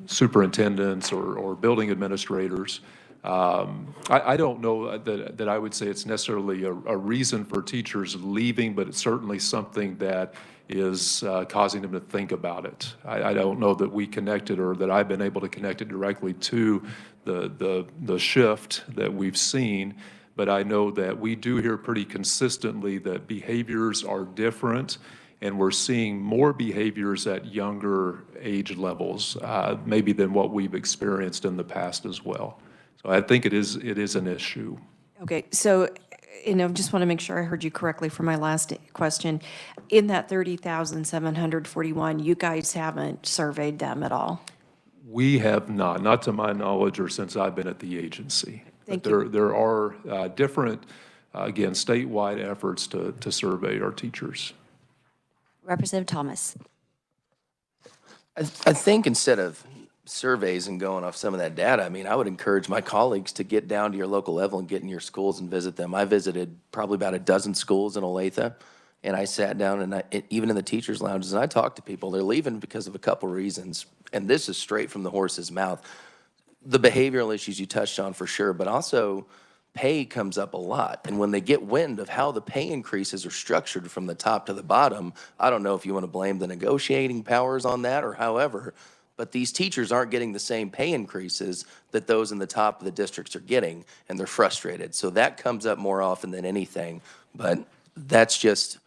superintendents or building administrators. I don't know that I would say it's necessarily a reason for teachers leaving, but it's certainly something that is causing them to think about it. I don't know that we connected or that I've been able to connect it directly to the shift that we've seen. But I know that we do hear pretty consistently that behaviors are different, and we're seeing more behaviors at younger age levels, maybe than what we've experienced in the past as well. So I think it is an issue. Okay, so, just want to make sure I heard you correctly for my last question. In that 30,741, you guys haven't surveyed them at all? We have not to my knowledge or since I've been at the agency. Thank you. There are different, again, statewide efforts to survey our teachers. Representative Thomas. I think instead of surveys and going off some of that data, I mean, I would encourage my colleagues to get down to your local level and get in your schools and visit them. I visited probably about a dozen schools in Olathe, and I sat down and even in the teachers' lounges, and I talked to people. They're leaving because of a couple reasons, and this is straight from the horse's mouth. The behavioral issues you touched on for sure, but also pay comes up a lot. And when they get wind of how the pay increases are structured from the top to the bottom, I don't know if you want to blame the negotiating powers on that or however, but these teachers aren't getting the same pay increases that those in the top of the districts are getting, and they're frustrated. So that comes up more often than anything, but that's just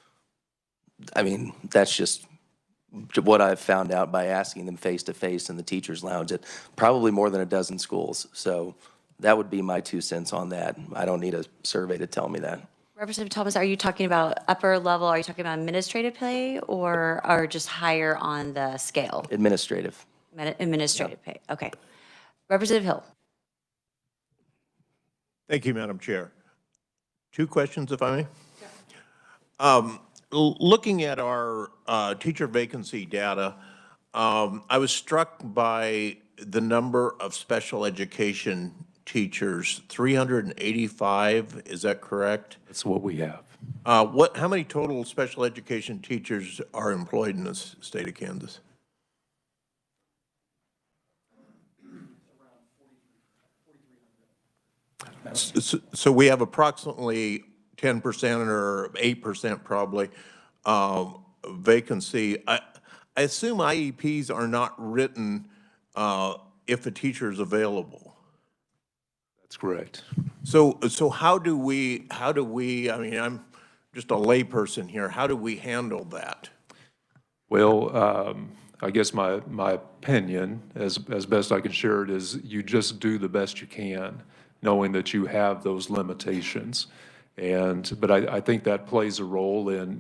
what I've found out by asking them face to face in the teachers' lounge at probably more than a dozen schools. So that would be my 2 cents on that. I don't need a survey to tell me that. Representative Thomas, are you talking about upper level? Are you talking about administrative pay or just higher on the scale? Administrative. Administrative pay. Okay. Representative Hill. Thank you, Madam Chair. 2 questions, if I may. Looking at our teacher vacancy data, I was struck by the number of special education teachers, 385, is that correct? That's what we have. How many total special education teachers are employed in the state of Kansas? So we have approximately 10% or 8% probably vacancy. I assume IEPs are not written if a teacher is available. That's correct. So how do we, I mean, I'm just a layperson here, how do we handle that? Well, I guess my opinion, as best I can share it, is you just do the best you can, knowing that you have those limitations. But I think that plays a role in,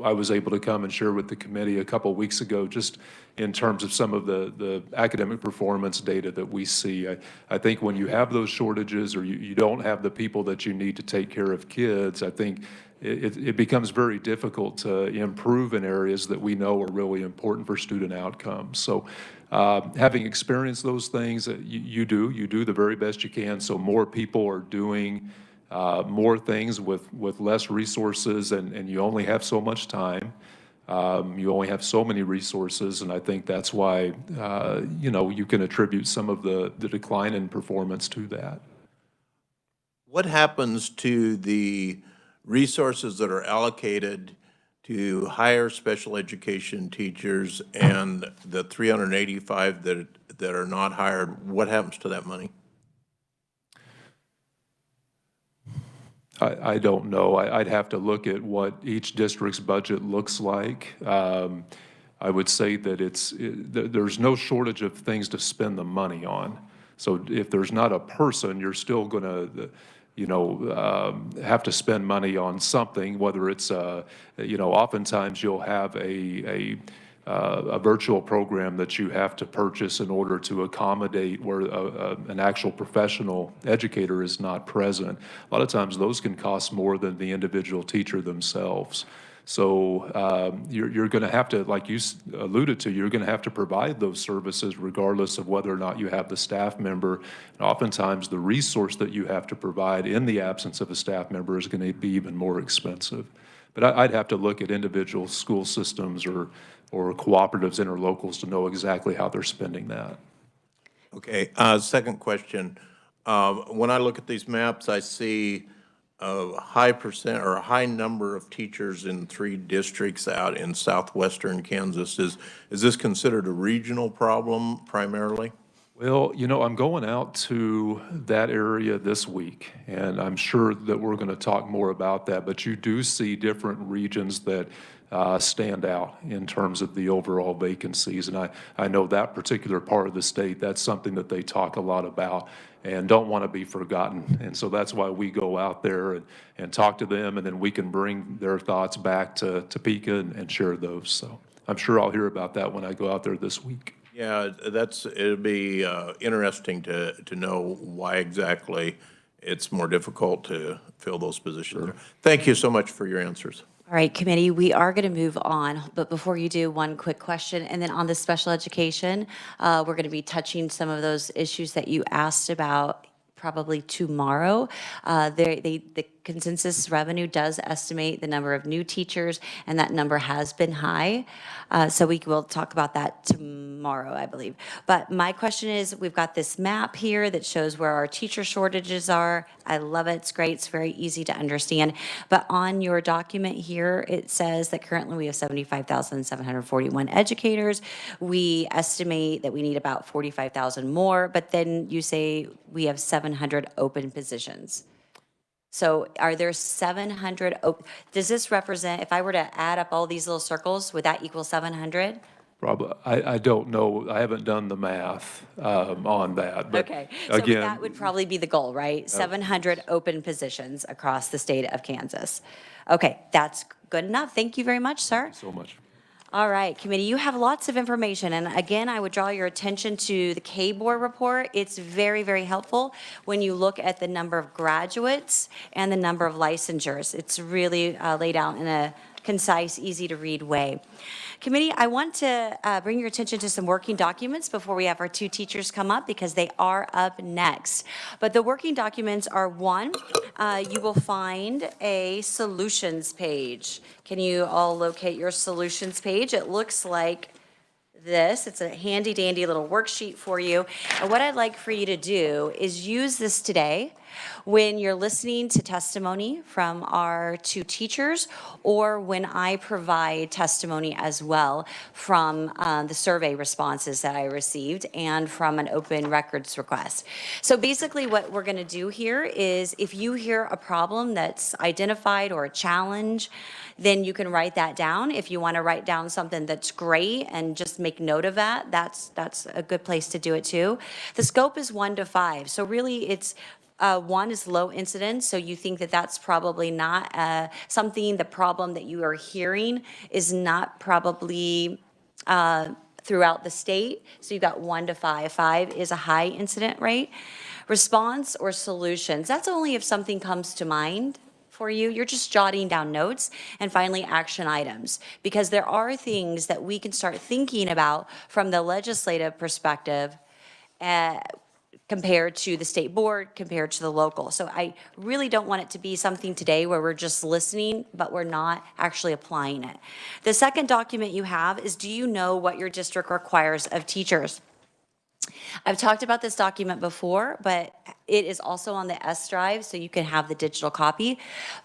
I was able to come and share with the committee a couple weeks ago, just in terms of some of the academic performance data that we see. I think when you have those shortages or you don't have the people that you need to take care of kids, I think it becomes very difficult to improve in areas that we know are really important for student outcomes. So having experienced those things, you do the very best you can, so more people are doing more things with less resources, and you only have so much time. You only have so many resources, and I think that's why, you can attribute some of the decline in performance to that. What happens to the resources that are allocated to hire special education teachers and the 385 that are not hired? What happens to that money? I don't know. I'd have to look at what each district's budget looks like. I would say that there's no shortage of things to spend the money on. So if there's not a person, you're still going to, have to spend money on something, whether it's, oftentimes you'll have a virtual program that you have to purchase in order to accommodate where an actual professional educator is not present. A lot of times those can cost more than the individual teacher themselves. So you're going to have to, like you alluded to, you're going to have to provide those services regardless of whether or not you have the staff member. And oftentimes the resource that you have to provide in the absence of a staff member is going to be even more expensive. But I'd have to look at individual school systems or cooperatives, interlocals, to know exactly how they're spending that. Okay, second question. When I look at these maps, I see a high percent or a high number of teachers in 3 districts out in southwestern Kansas. Is this considered a regional problem primarily? Well, I'm going out to that area this week, and I'm sure that we're going to talk more about that, but you do see different regions that stand out in terms of the overall vacancies. And I know that particular part of the state, that's something that they talk a lot about and don't want to be forgotten. And so that's why we go out there and talk to them, and then we can bring their thoughts back to Topeka and share those. So I'm sure I'll hear about that when I go out there this week. Yeah, it'll be interesting to know why exactly it's more difficult to fill those positions. Sure. Thank you so much for your answers. All right, committee, we are going to move on, but before you do, one quick question. And then on the special education, we're going to be touching some of those issues that you asked about probably tomorrow. The consensus revenue does estimate the number of new teachers, and that number has been high. So we will talk about that tomorrow, I believe. But my question is, we've got this map here that shows where our teacher shortages are. I love it. It's great. It's very easy to understand. But on your document here, it says that currently we have 75,741 educators. We estimate that we need about 45,000 more, but then you say we have 700 open positions. So are there 700, does this represent, if I were to add up all these little circles, would that equal 700? Probably, I don't know. I haven't done the math on that. But okay, so again, that would probably be the goal, right? 700 open positions across the state of Kansas. Okay, that's good enough. Thank you very much, sir. so much. All right, committee, you have lots of information. And again, I would draw your attention to the K-Board report. It's very, very helpful when you look at the number of graduates and the number of licensures. It's really laid out in a concise, easy to read way. Committee, I want to bring your attention to some working documents before we have our 2 teachers come up, because they are up next. But the working documents are, one, you will find a solutions page. Can you all locate your solutions page? It looks like this. It's a handy dandy little worksheet for you. And what I'd like for you to do is use this today when you're listening to testimony from our 2 teachers, or when I provide testimony as well from the survey responses that I received and from an open records request. So basically what we're going to do here is, if you hear a problem that's identified or a challenge, then you can write that down. If you want to write down something that's great and just make note of that, that's a good place to do it too. The scope is 1 to 5. So really it's One is low incidence, so you think that that's probably not the problem that you are hearing is not probably throughout the state. So you've got 1 to 5. 5 is a high incident rate. Response or solutions, that's only if something comes to mind for you. You're just jotting down notes. And finally, action items, because there are things that we can start thinking about from the legislative perspective compared to the state board, compared to the local. So I really don't want it to be something today where we're just listening, but we're not actually applying it. The second document you have is, do you know what your district requires of teachers? I've talked about this document before, but it is also on the S drive, so you can have the digital copy.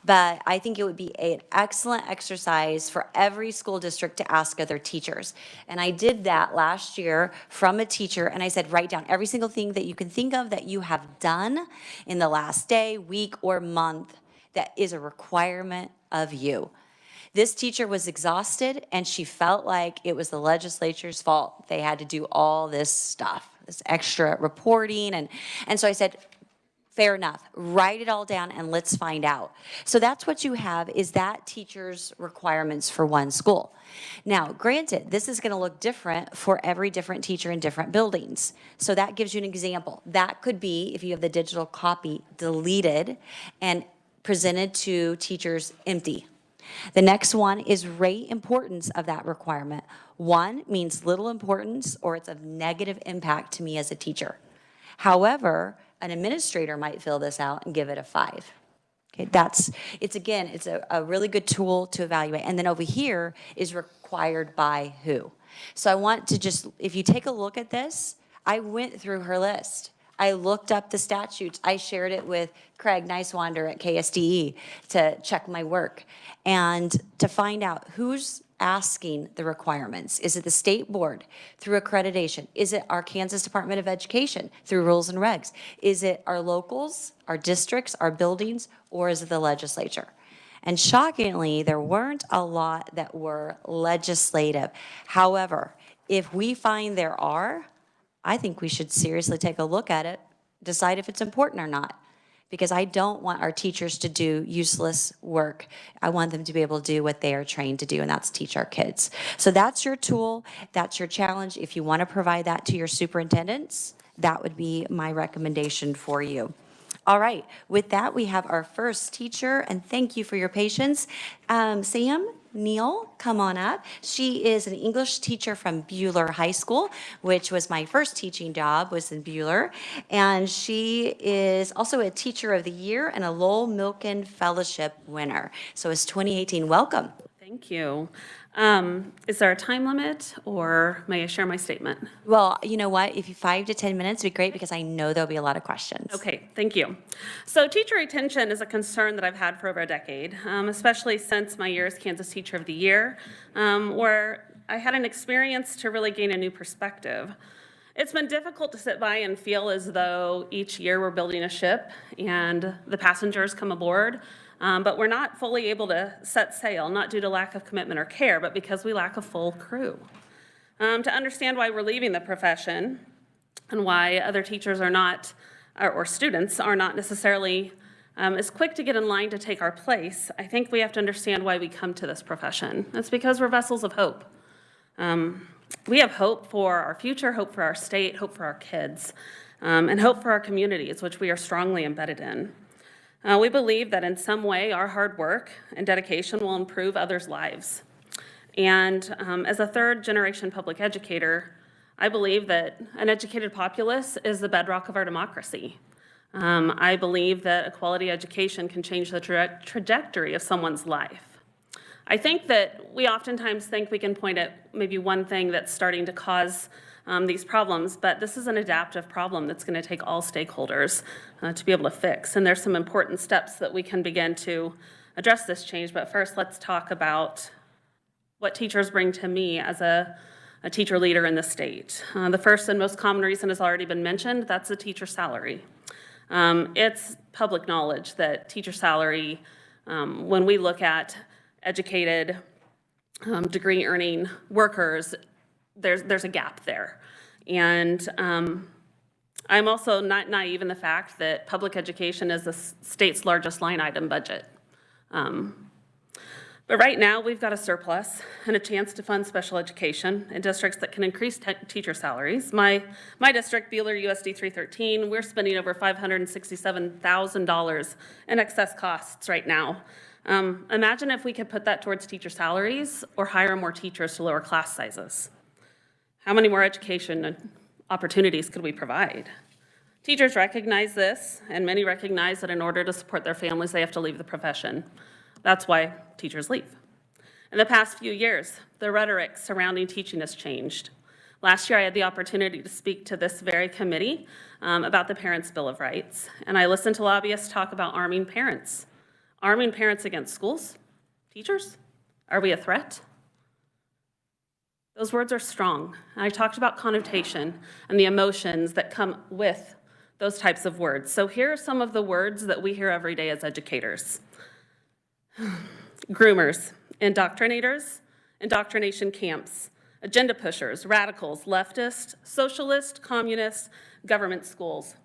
But I think it would be an excellent exercise for every school district to ask of their teachers. And I did that last year from a teacher, and I said, write down every single thing that you can think of that you have done in the last day, week, or month that is a requirement of you. This teacher was exhausted, and she felt like it was the legislature's fault. They had to do all this stuff, this extra reporting. And so I said, fair enough, write it all down and let's find out. So that's what you have, is that teacher's requirements for one school. Now, granted, this is gonna look different for every different teacher in different buildings. So that gives you an example. That could be, if you have the digital copy, deleted and presented to teachers empty. The next one is rate importance of that requirement. 1 means little importance, or it's of negative impact to me as a teacher. However, an administrator might fill this out and give it a 5. Okay, it's a really good tool to evaluate. And then over here is required by who. So I want to just, if you take a look at this, I went through her list. I looked up the statutes. I shared it with Craig Nicewander at KSDE to check my work and to find out who's asking the requirements. Is it the state board through accreditation? Is it our Kansas Department of Education through rules and regs? Is it our locals, our districts, our buildings, or is it the legislature? And shockingly, there weren't a lot that were legislative. However, if we find there are, I think we should seriously take a look at it, decide if it's important or not. Because I don't want our teachers to do useless work. I want them to be able to do what they are trained to do, and that's teach our kids. So that's your tool, that's your challenge. If you want to provide that to your superintendents, that would be my recommendation for you. All right, with that, we have our first teacher, and thank you for your patience. Sam Neal, come on up. She is an English teacher from Buhler High School, which was my first teaching job, was in Buhler. And she is also a Teacher of the Year and a Lowell Milken Fellowship winner. So it's 2018. Welcome. Thank you. Is there a time limit, or may I share my statement? Well, you know what? If you 5 to 10 minutes would be great, because I know there'll be a lot of questions. Okay, thank you. So teacher retention is a concern that I've had for over a decade, especially since my year as Kansas Teacher of the Year, where I had an experience to really gain a new perspective. It's been difficult to sit by and feel as though each year we're building a ship and the passengers come aboard, but we're not fully able to set sail, not due to lack of commitment or care, but because we lack a full crew. To understand why we're leaving the profession and why other teachers are not, or students are not necessarily as quick to get in line to take our place, I think we have to understand why we come to this profession. It's because we're vessels of hope. We have hope for our future, hope for our state, hope for our kids, and hope for our communities, which we are strongly embedded in. We believe that in some way our hard work and dedication will improve others' lives. And as a third-generation public educator, I believe that an educated populace is the bedrock of our democracy. I believe that a quality education can change the trajectory of someone's life. I think that we oftentimes think we can point at maybe one thing that's starting to cause these problems, but this is an adaptive problem that's going to take all stakeholders to be able to fix. And there's some important steps that we can begin to address this change. But first, let's talk about what teachers bring to me as a teacher leader in the state. The first and most common reason has already been mentioned, that's the teacher salary. It's public knowledge that teacher salary, when we look at educated, degree-earning workers, there's a gap there. And I'm also not naive in the fact that public education is the state's largest line item budget. But right now, we've got a surplus and a chance to fund special education in districts that can increase teacher salaries. My district, Beeler USD 313, we're spending over $567,000 in excess costs right now. Imagine if we could put that towards teacher salaries or hire more teachers to lower class sizes. How many more education opportunities could we provide? Teachers recognize this, and many recognize that in order to support their families, they have to leave the profession. That's why teachers leave. In the past few years, the rhetoric surrounding teaching has changed. Last year, I had the opportunity to speak to this very committee about the Parents' Bill of Rights, and I listened to lobbyists talk about arming parents. Arming parents against schools? Teachers? Are we a threat? Those words are strong. I talked about connotation and the emotions that come with those types of words. So here are some of the words that we hear every day as educators. Groomers, indoctrinators, indoctrination camps, agenda pushers, radicals, leftists, socialists, communists, government schools.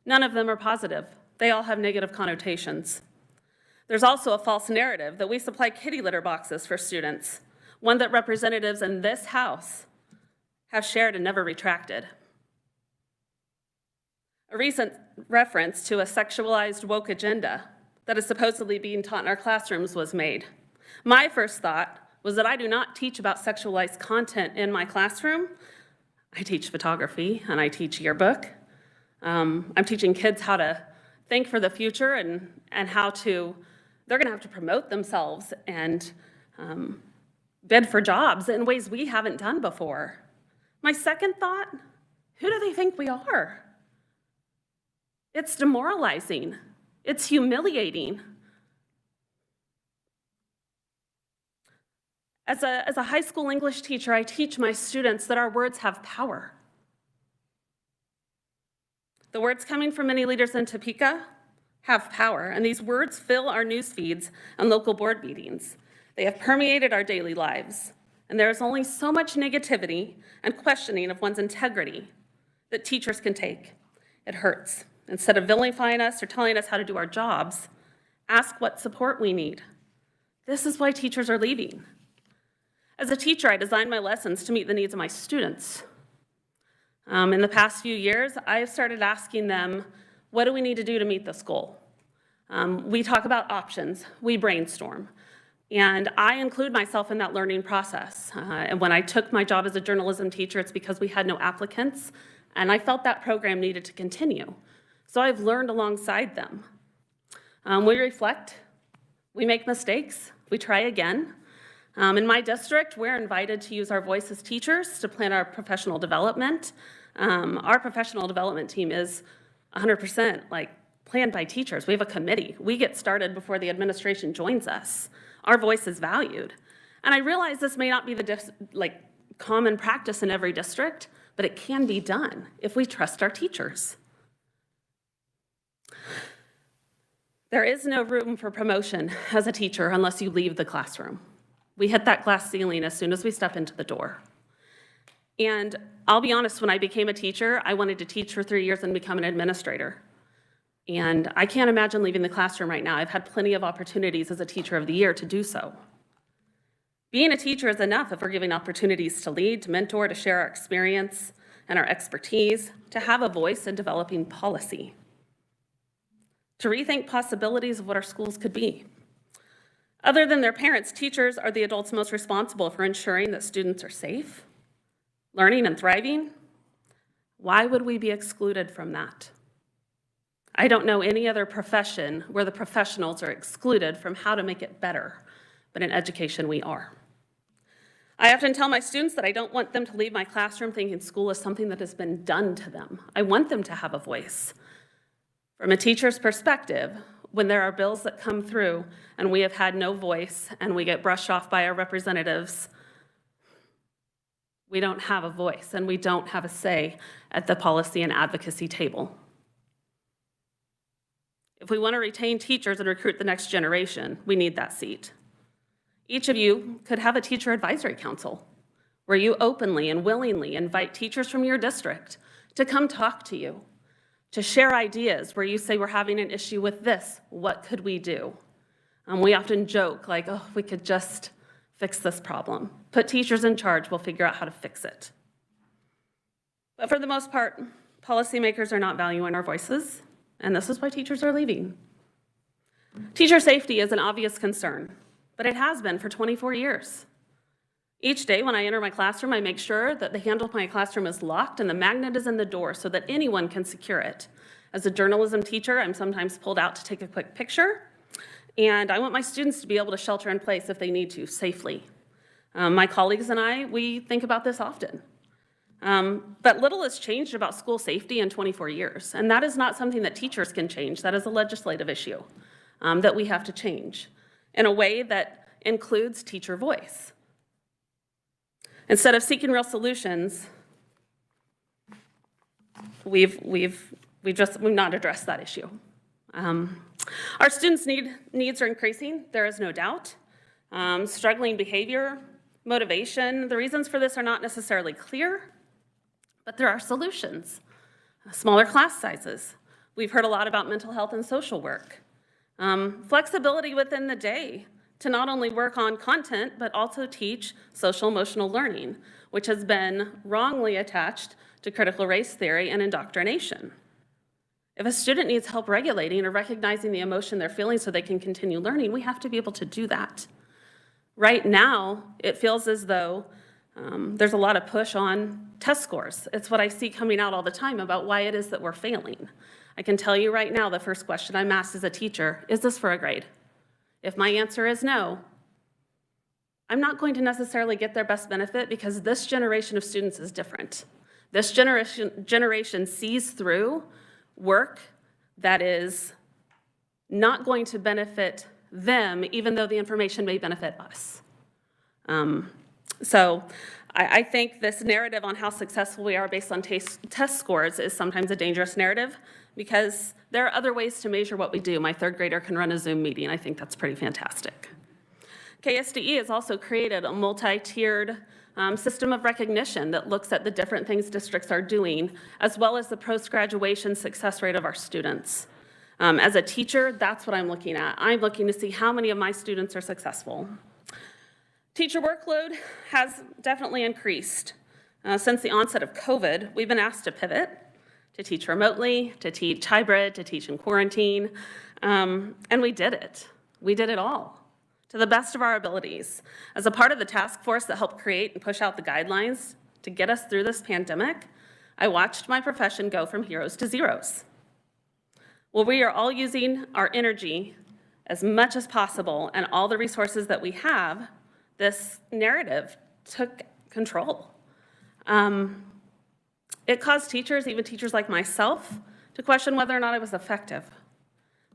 None of them are positive. They all have negative connotations. There's also a false narrative that we supply kitty litter boxes for students, one that representatives in this House have shared and never retracted. A recent reference to a sexualized woke agenda that is supposedly being taught in our classrooms was made. My first thought was that I do not teach about sexualized content in my classroom. I teach photography and I teach yearbook. I'm teaching kids how to think for the future and how they're gonna have to promote themselves and bid for jobs in ways we haven't done before. My second thought, who do they think we are? It's demoralizing. It's humiliating. As a high school English teacher, I teach my students that our words have power. The words coming from many leaders in Topeka have power, and these words fill our news feeds and local board meetings. They have permeated our daily lives, and there is only so much negativity and questioning of one's integrity that teachers can take. It hurts. Instead of vilifying us or telling us how to do our jobs, ask what support we need. This is why teachers are leaving. As a teacher, I designed my lessons to meet the needs of my students. In the past few years, I've started asking them, what do we need to do to meet this goal? We talk about options, we brainstorm, and I include myself in that learning process. And when I took my job as a journalism teacher, it's because we had no applicants, and I felt that program needed to continue. So I've learned alongside them. We reflect, we make mistakes, we try again. In my district, we're invited to use our voice as teachers to plan our professional development. Our professional development team is 100% planned by teachers. We have a committee. We get started before the administration joins us. Our voice is valued. And I realize this may not be the common practice in every district, but it can be done if we trust our teachers. There is no room for promotion as a teacher unless you leave the classroom. We hit that glass ceiling as soon as we step into the door. And I'll be honest, when I became a teacher, I wanted to teach for 3 years and become an administrator. And I can't imagine leaving the classroom right now. I've had plenty of opportunities as a Teacher of the Year to do so. Being a teacher is enough if we're giving opportunities to lead, to mentor, to share our experience and our expertise, to have a voice in developing policy, to rethink possibilities of what our schools could be. Other than their parents, teachers are the adults most responsible for ensuring that students are safe, learning and thriving. Why would we be excluded from that? I don't know any other profession where the professionals are excluded from how to make it better, but in education we are. I often tell my students that I don't want them to leave my classroom thinking school is something that has been done to them. I want them to have a voice. From a teacher's perspective, when there are bills that come through and we have had no voice and we get brushed off by our representatives, we don't have a voice and we don't have a say at the policy and advocacy table. If we want to retain teachers and recruit the next generation, we need that seat. Each of you could have a teacher advisory council where you openly and willingly invite teachers from your district to come talk to you to share ideas where you say, we're having an issue with this, what could we do? We often joke like, oh, we could just fix this problem. Put teachers in charge, we'll figure out how to fix it. But for the most part, policymakers are not valuing our voices, and this is why teachers are leaving. Teacher safety is an obvious concern, but it has been for 24 years. Each day when I enter my classroom, I make sure that the handle of my classroom is locked and the magnet is in the door so that anyone can secure it. As a journalism teacher, I'm sometimes pulled out to take a quick picture, and I want my students to be able to shelter in place if they need to, safely. My colleagues and I, we think about this often. But little has changed about school safety in 24 years, and that is not something that teachers can change. That is a legislative issue that we have to change in a way that includes teacher voice. Instead of seeking real solutions, we've not addressed that issue. Our students' needs are increasing, there is no doubt. Struggling behavior, motivation, the reasons for this are not necessarily clear, but there are solutions. Smaller class sizes. We've heard a lot about mental health and social work. Flexibility within the day to not only work on content, but also teach social emotional learning, which has been wrongly attached to critical race theory and indoctrination. If a student needs help regulating or recognizing the emotion they're feeling so they can continue learning, we have to be able to do that. Right now, it feels as though there's a lot of push on test scores. It's what I see coming out all the time about why it is that we're failing. I can tell you right now, the first question I'm asked as a teacher, is this for a grade? If my answer is no, I'm not going to necessarily get their best benefit because this generation of students is different. This generation sees through work that is not going to benefit them, even though the information may benefit us. So I think this narrative on how successful we are based on test scores is sometimes a dangerous narrative because there are other ways to measure what we do. My third grader can run a Zoom meeting. I think that's pretty fantastic. KSDE has also created a multi-tiered system of recognition that looks at the different things districts are doing, as well as the post-graduation success rate of our students. As a teacher, that's what I'm looking at. I'm looking to see how many of my students are successful. Teacher workload has definitely increased. Since the onset of COVID, we've been asked to pivot, to teach remotely, to teach hybrid, to teach in quarantine, and we did it. We did it all to the best of our abilities. As a part of the task force that helped create and push out the guidelines to get us through this pandemic, I watched my profession go from heroes to zeros. Well, we are all using our energy as much as possible and all the resources that we have. This narrative took control. It caused teachers, even teachers like myself, to question whether or not it was effective.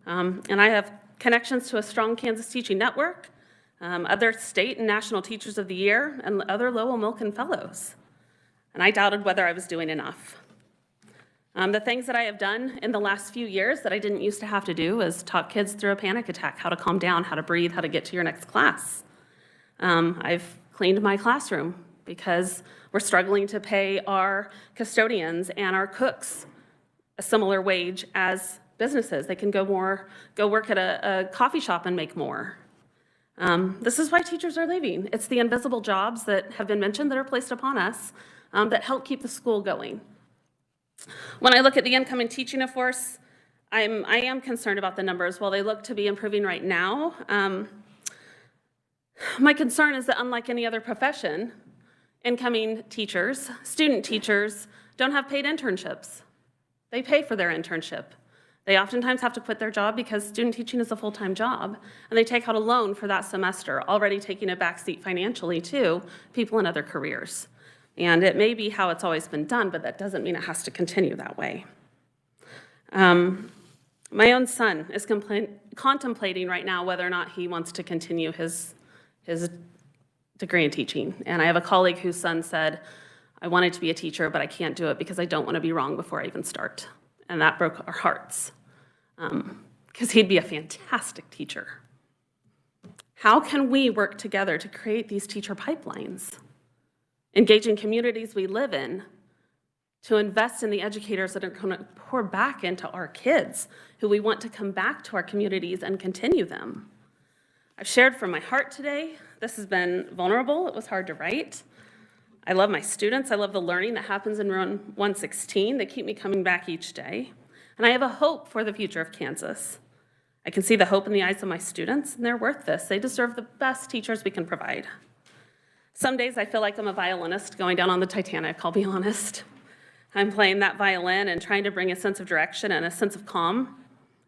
And I have connections to a strong Kansas teaching network, other state and national teachers of the year, and other Lowell Milken fellows. And I doubted whether I was doing enough. The things that I have done in the last few years that I didn't used to have to do is talk kids through a panic attack, how to calm down, how to breathe, how to get to your next class. I've cleaned my classroom because we're struggling to pay our custodians and our cooks a similar wage as businesses. They can go work at a coffee shop and make more. This is why teachers are leaving. It's the invisible jobs that have been mentioned that are placed upon us that help keep the school going. When I look at the incoming teaching force, I am concerned about the numbers. While they look to be improving right now, my concern is that unlike any other profession, incoming teachers, student teachers, don't have paid internships. They pay for their internship. They oftentimes have to quit their job because student teaching is a full-time job, and they take out a loan for that semester, already taking a backseat financially to people in other careers. And it may be how it's always been done, but that doesn't mean it has to continue that way. My own son is contemplating right now whether or not he wants to continue his degree in teaching. And I have a colleague whose son said, I wanted to be a teacher, but I can't do it because I don't want to be wrong before I even start. And that broke our hearts, because he'd be a fantastic teacher. How can we work together to create these teacher pipelines? Engaging communities we live in to invest in the educators that are going to pour back into our kids, who we want to come back to our communities and continue them. I've shared from my heart today. This has been vulnerable. It was hard to write. I love my students. I love the learning that happens in room 116. They keep me coming back each day. And I have a hope for the future of Kansas. I can see the hope in the eyes of my students, and they're worth this. They deserve the best teachers we can provide. Some days I feel like I'm a violinist going down on the Titanic, I'll be honest. I'm playing that violin and trying to bring a sense of direction and a sense of calm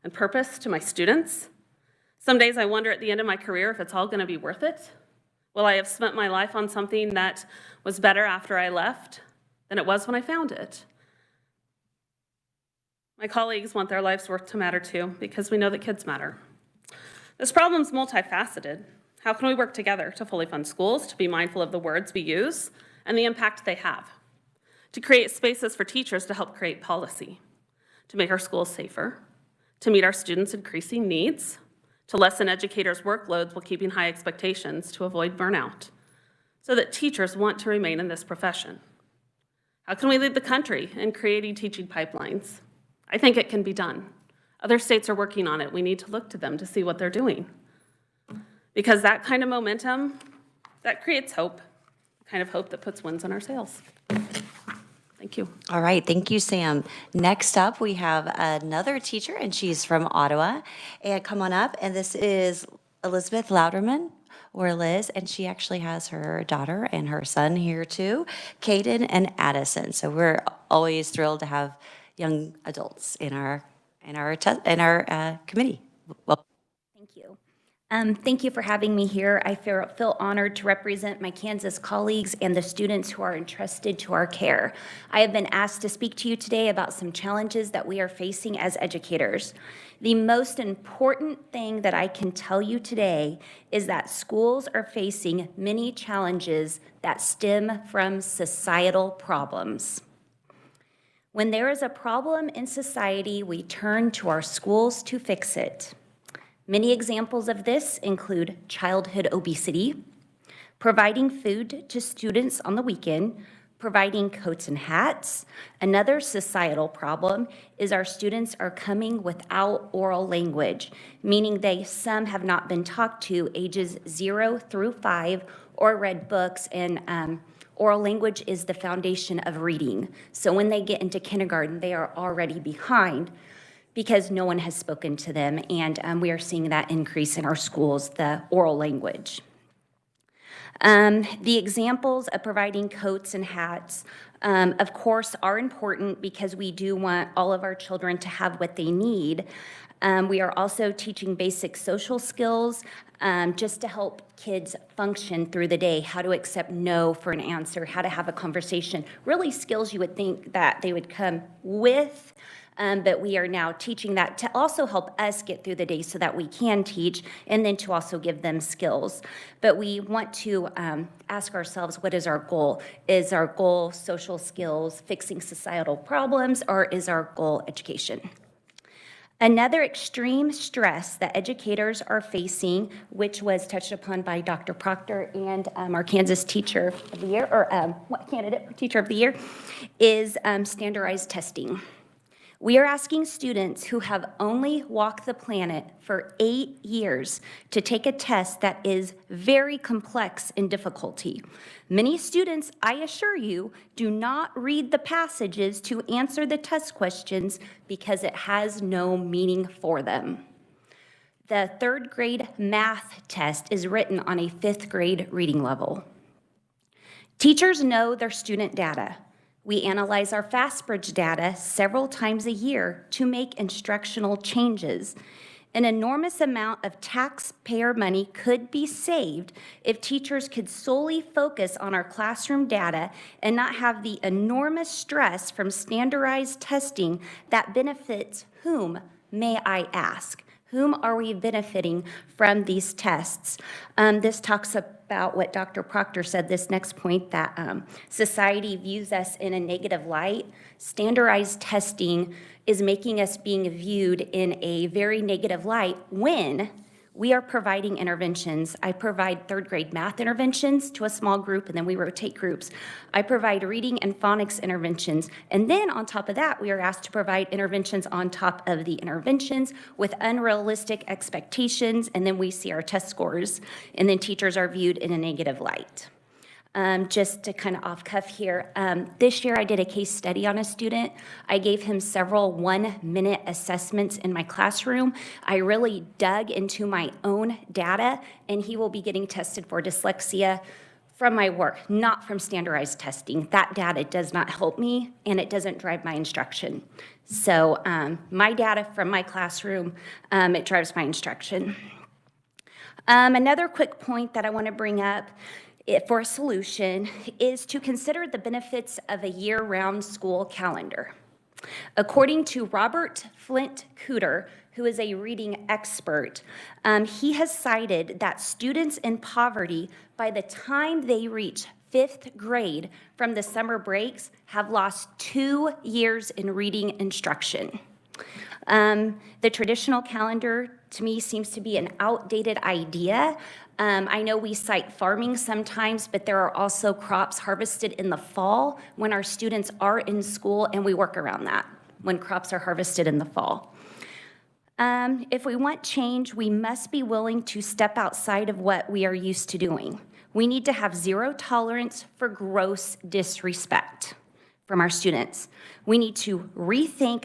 and purpose to my students. Some days I wonder at the end of my career if it's all going to be worth it. Will I have spent my life on something that was better after I left than it was when I found it? My colleagues want their life's worth to matter too, because we know that kids matter. This problem's multifaceted. How can we work together to fully fund schools, to be mindful of the words we use and the impact they have, to create spaces for teachers to help create policy, to make our schools safer, to meet our students' increasing needs, to lessen educators' workloads while keeping high expectations to avoid burnout, so that teachers want to remain in this profession? How can we lead the country in creating teaching pipelines? I think it can be done. Other states are working on it. We need to look to them to see what they're doing. Because that kind of momentum, that creates hope, the kind of hope that puts winds in our sails. Thank you. All right, thank you, Sam. Next up, we have another teacher, and she's from Ottawa. And come on up, and this is Elizabeth Louderman, or Liz, and she actually has her daughter and her son here too, Caden and Addison. So we're always thrilled to have young adults in our committee. Well, Thank you. Thank you for having me here. I feel honored to represent my Kansas colleagues and the students who are entrusted to our care. I have been asked to speak to you today about some challenges that we are facing as educators. The most important thing that I can tell you today is that schools are facing many challenges that stem from societal problems. When there is a problem in society, we turn to our schools to fix it. Many examples of this include childhood obesity, providing food to students on the weekend, providing coats and hats. Another societal problem is our students are coming without oral language, meaning some have not been talked to ages 0 through 5 or read books, and oral language is the foundation of reading. So when they get into kindergarten, they are already behind because no one has spoken to them, and we are seeing that increase in our schools, the oral language. The examples of providing coats and hats, of course, are important because we do want all of our children to have what they need. We are also teaching basic social skills just to help kids function through the day, how to accept no for an answer, how to have a conversation, really skills you would think that they would come with. But we are now teaching that to also help us get through the day so that we can teach, and then to also give them skills. But we want to ask ourselves, what is our goal? Is our goal social skills, fixing societal problems, or is our goal education? Another extreme stress that educators are facing, which was touched upon by Dr. Proctor and our Kansas Teacher of the Year, or candidate for Teacher of the Year, is standardized testing. We are asking students who have only walked the planet for 8 years to take a test that is very complex in difficulty. Many students, I assure you, do not read the passages to answer the test questions because it has no meaning for them. The 3rd grade math test is written on a 5th grade reading level. Teachers know their student data. We analyze our FastBridge data several times a year to make instructional changes. An enormous amount of taxpayer money could be saved if teachers could solely focus on our classroom data and not have the enormous stress from standardized testing that benefits whom, may I ask? Whom are we benefiting from these tests? This talks about what Dr. Proctor said, this next point, that society views us in a negative light. Standardized testing is making us being viewed in a very negative light when We are providing interventions. I provide third grade math interventions to a small group, and then we rotate groups. I provide reading and phonics interventions. And then on top of that, we are asked to provide interventions on top of the interventions with unrealistic expectations, and then we see our test scores, and then teachers are viewed in a negative light. Just to kind of off cuff here, this year I did a case study on a student. I gave him several 1-minute assessments in my classroom. I really dug into my own data, and he will be getting tested for dyslexia from my work, not from standardized testing. That data does not help me, and it doesn't drive my instruction. So my data from my classroom, it drives my instruction. Another quick point that I want to bring up for a solution is to consider the benefits of a year-round school calendar. According to Robert Flint Cooter, who is a reading expert, he has cited that students in poverty, by the time they reach 5th grade from the summer breaks, have lost 2 years in reading instruction. The traditional calendar, to me, seems to be an outdated idea. I know we cite farming sometimes, but there are also crops harvested in the fall when our students are in school, and we work around that when crops are harvested in the fall. If we want change, we must be willing to step outside of what we are used to doing. We need to have zero tolerance for gross disrespect from our students. We need to rethink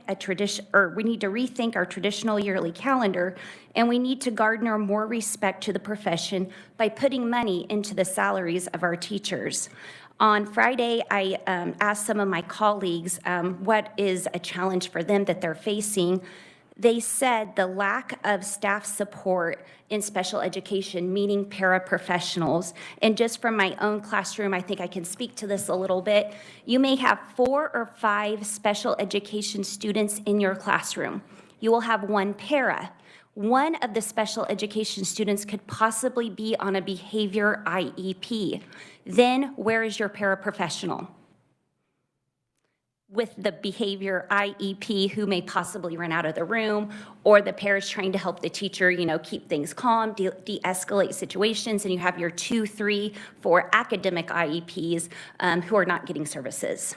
our traditional yearly calendar, and we need to garner more respect to the profession by putting money into the salaries of our teachers. On Friday, I asked some of my colleagues what is a challenge for them that they're facing. They said the lack of staff support in special education, meaning paraprofessionals. And just from my own classroom, I think I can speak to this a little bit. You may have 4 or 5 special education students in your classroom. You will have 1 para. One of the special education students could possibly be on a behavior IEP. Then where is your paraprofessional with the behavior IEP who may possibly run out of the room, or the parents trying to help the teacher, keep things calm, de-escalate situations, and you have your 2, 3, 4 academic IEPs who are not getting services.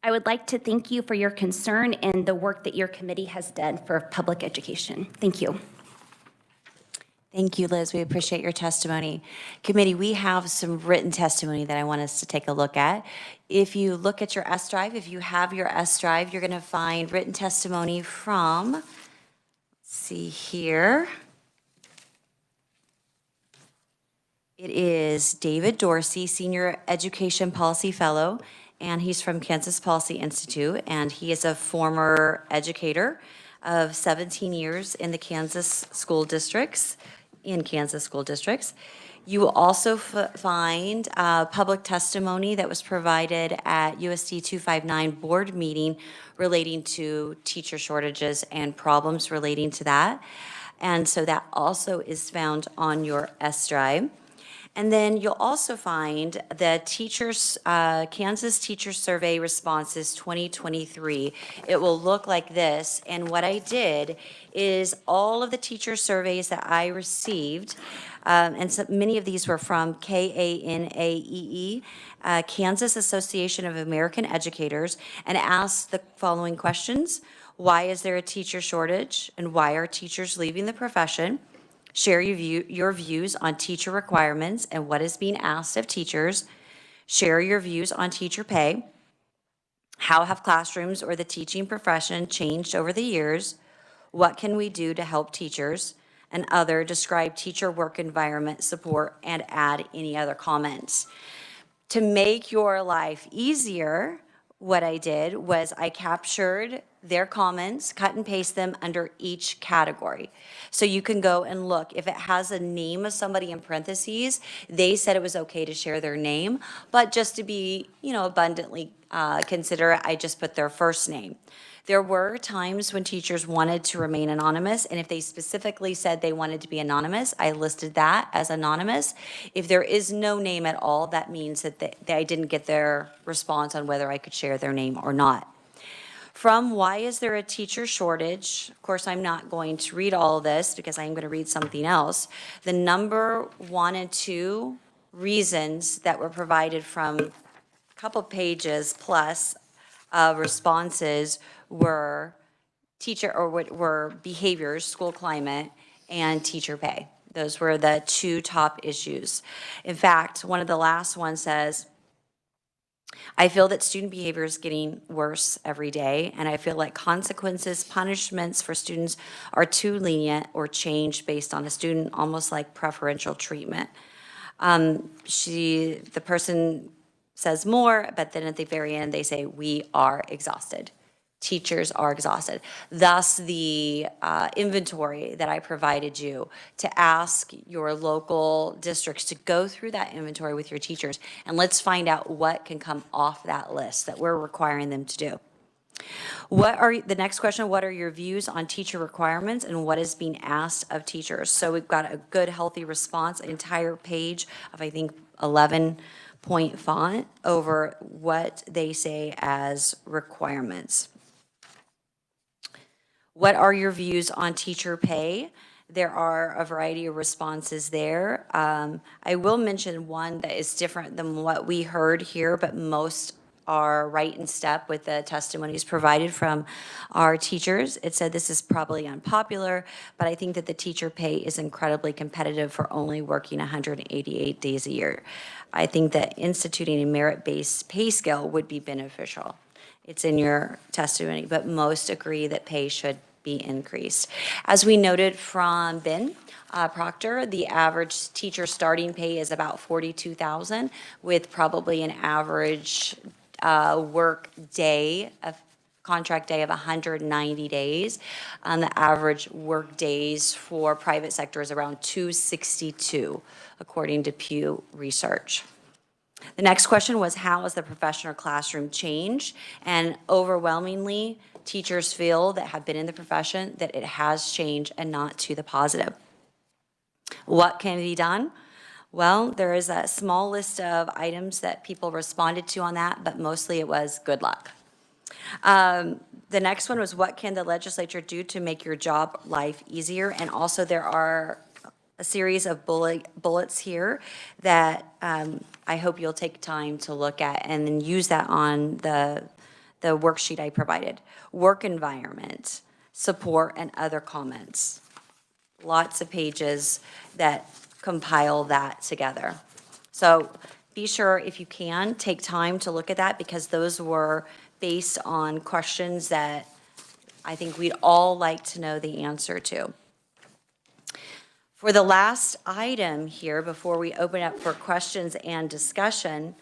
I would like to thank you for your concern and the work that your committee has done for public education. Thank you. Thank you, Liz. We appreciate your testimony. Committee, we have some written testimony that I want us to take a look at. If you look at your S drive, if you have your S drive, you're going to find written testimony from, let's see here. It is David Dorsey, Senior Education Policy Fellow, and he's from Kansas Policy Institute, and he is a former educator of 17 years in the Kansas school districts. You will also find public testimony that was provided at USD 259 board meeting relating to teacher shortages and problems relating to that. And so that also is found on your S drive. And then you'll also find the Kansas Teacher Survey Responses 2023. It will look like this. And what I did is all of the teacher surveys that I received, and so many of these were from KANAEE, Kansas Association of American Educators, and asked the following questions. Why is there a teacher shortage? And why are teachers leaving the profession? Share your views on teacher requirements and what is being asked of teachers. Share your views on teacher pay. How have classrooms or the teaching profession changed over the years? What can we do to help teachers? And other, describe teacher work environment support and add any other comments. To make your life easier, what I did was I captured their comments, cut and paste them under each category. So you can go and look. If it has a name of somebody in parentheses, they said it was okay to share their name, but just to be, abundantly considerate, I just put their first name. There were times when teachers wanted to remain anonymous, and if they specifically said they wanted to be anonymous, I listed that as anonymous. If there is no name at all, that means that I didn't get their response on whether I could share their name or not. From why is there a teacher shortage? Of course, I'm not going to read all of this because I'm going to read something else. The number 1 and 2 reasons that were provided from a couple pages plus responses were were behaviors, school climate, and teacher pay. Those were the 2 top issues. In fact, one of the last ones says, I feel that student behavior is getting worse every day, and I feel like consequences, punishments for students are too lenient or changed based on a student, almost like preferential treatment. The person says more, but then at the very end, they say, we are exhausted. Teachers are exhausted. Thus, the inventory that I provided you to ask your local districts to go through that inventory with your teachers, and let's find out what can come off that list that we're requiring them to do. The next question, what are your views on teacher requirements and what is being asked of teachers? So we've got a good, healthy response, an entire page of, I think, 11-point font over what they say as requirements. What are your views on teacher pay? There are a variety of responses there. I will mention one that is different than what we heard here, but most are right in step with the testimonies provided from our teachers. It said this is probably unpopular, but I think that the teacher pay is incredibly competitive for only working 188 days a year. I think that instituting a merit-based pay scale would be beneficial. It's in your testimony, but most agree that pay should be increased. As we noted from Ben Proctor, the average teacher starting pay is about $42,000 with probably an average work day, a contract day of 190 days. The average work days for private sector is around 262, according to Pew Research. The next question was, how has the professional classroom changed? And overwhelmingly, teachers feel that have been in the profession that it has changed and not to the positive. What can be done? Well, there is a small list of items that people responded to on that, but mostly it was good luck. The next one was, what can the legislature do to make your job life easier? And also there are a series of bullets here that I hope you'll take time to look at and then use that on the worksheet I provided. Work environment, support, and other comments. Lots of pages that compile that together. So be sure, if you can, take time to look at that, because those were based on questions that I think we'd all like to know the answer to. For the last item here, before we open up for questions and discussion,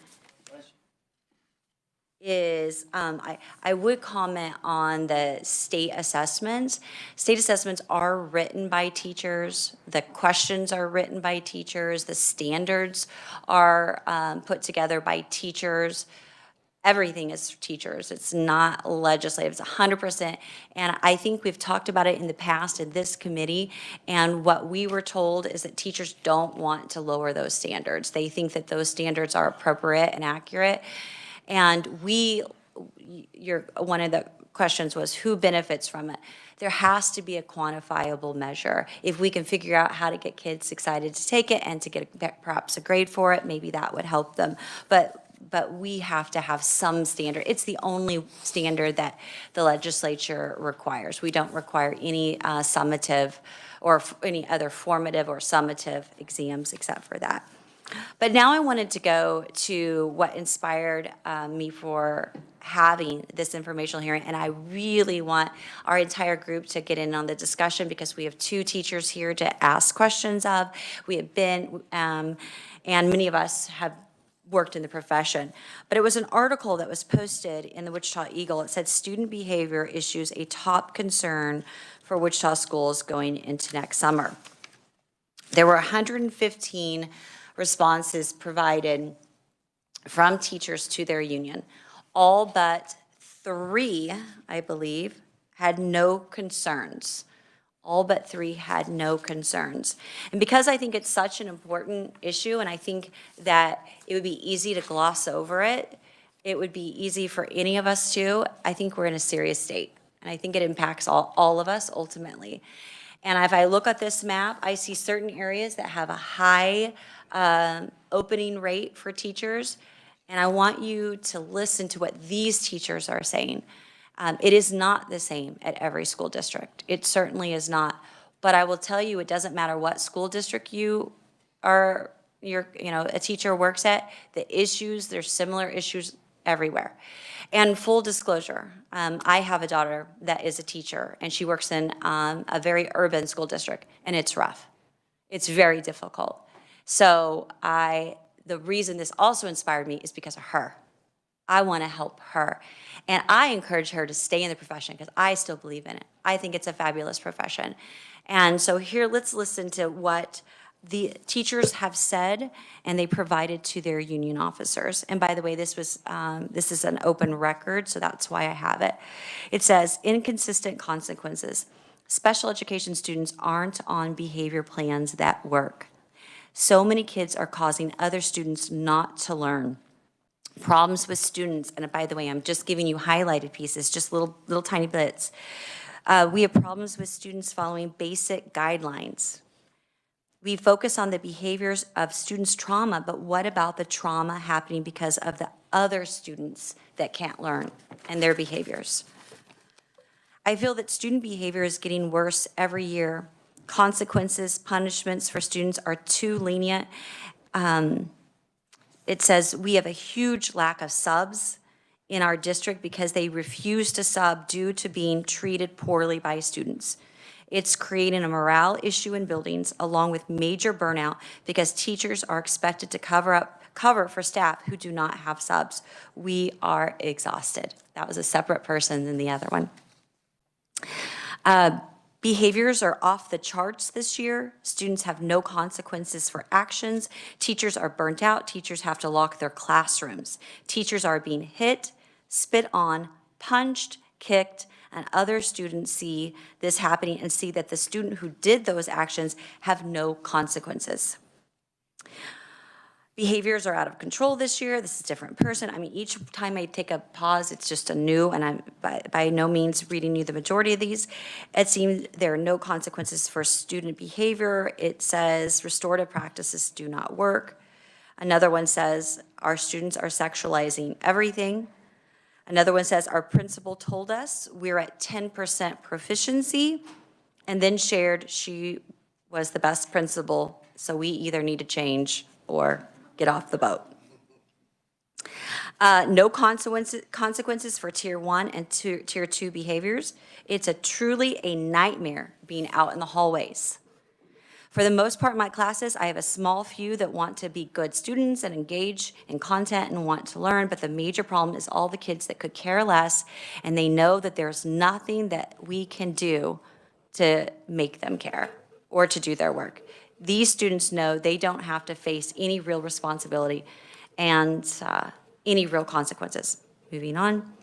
is I would comment on the state assessments. State assessments are written by teachers. The questions are written by teachers. The standards are put together by teachers. Everything is teachers. It's not legislative. It's 100%. And I think we've talked about it in the past in this committee. And what we were told is that teachers don't want to lower those standards. They think that those standards are appropriate and accurate. And one of the questions was, who benefits from it? There has to be a quantifiable measure. If we can figure out how to get kids excited to take it and to get perhaps a grade for it, maybe that would help them. But we have to have some standard. It's the only standard that the legislature requires. We don't require any summative or any other formative or summative exams except for that. But now I wanted to go to what inspired me for having this informational hearing, and I really want our entire group to get in on the discussion, because we have 2 teachers here to ask questions of. We have been, and many of us have worked in the profession. But it was an article that was posted in the Wichita Eagle. It said, student behavior issues a top concern for Wichita schools going into next summer. There were 115 responses provided from teachers to their union. All but 3, I believe, had no concerns. All but 3 had no concerns. And because I think it's such an important issue, and I think that it would be easy to gloss over it, it would be easy for any of us to. I think we're in a serious state, and I think it impacts all of us ultimately. And if I look at this map, I see certain areas that have a high opening rate for teachers, and I want you to listen to what these teachers are saying. It is not the same at every school district. It certainly is not. But I will tell you, it doesn't matter what school district a teacher works at, there's similar issues everywhere. And full disclosure, I have a daughter that is a teacher, and she works in a very urban school district, and it's rough. It's very difficult. So the reason this also inspired me is because of her. I want to help her. And I encourage her to stay in the profession because I still believe in it. I think it's a fabulous profession. And so here, let's listen to what the teachers have said and they provided to their union officers. And by the way, this is an open record, so that's why I have it. It says, inconsistent consequences. Special education students aren't on behavior plans that work. So many kids are causing other students not to learn. Problems with students, and by the way, I'm just giving you highlighted pieces, just little tiny bits. We have problems with students following basic guidelines. We focus on the behaviors of students' trauma, but what about the trauma happening because of the other students that can't learn and their behaviors? I feel that student behavior is getting worse every year. Consequences, punishments for students are too lenient. It says we have a huge lack of subs in our district because they refuse to sub due to being treated poorly by students. It's creating a morale issue in buildings along with major burnout because teachers are expected to cover for staff who do not have subs. We are exhausted. That was a separate person than the other one. Behaviors are off the charts this year. Students have no consequences for actions. Teachers are burnt out. Teachers have to lock their classrooms. Teachers are being hit, spit on, punched, kicked, and other students see this happening and see that the student who did those actions have no consequences. Behaviors are out of control this year. This is a different person. I mean, each time I take a pause, it's just a new, and I'm by no means reading you the majority of these. It seems there are no consequences for student behavior. It says restorative practices do not work. Another one says our students are sexualizing everything. Another one says our principal told us we're at 10% proficiency and then shared she was the best principal, so we either need to change or get off the boat. No consequences for tier 1 and tier 2 behaviors. It's truly a nightmare being out in the hallways. For the most part in my classes, I have a small few that want to be good students and engage in content and want to learn, but the major problem is all the kids that could care less, and they know that there's nothing that we can do to make them care or to do their work. These students know they don't have to face any real responsibility and any real consequences. Moving on.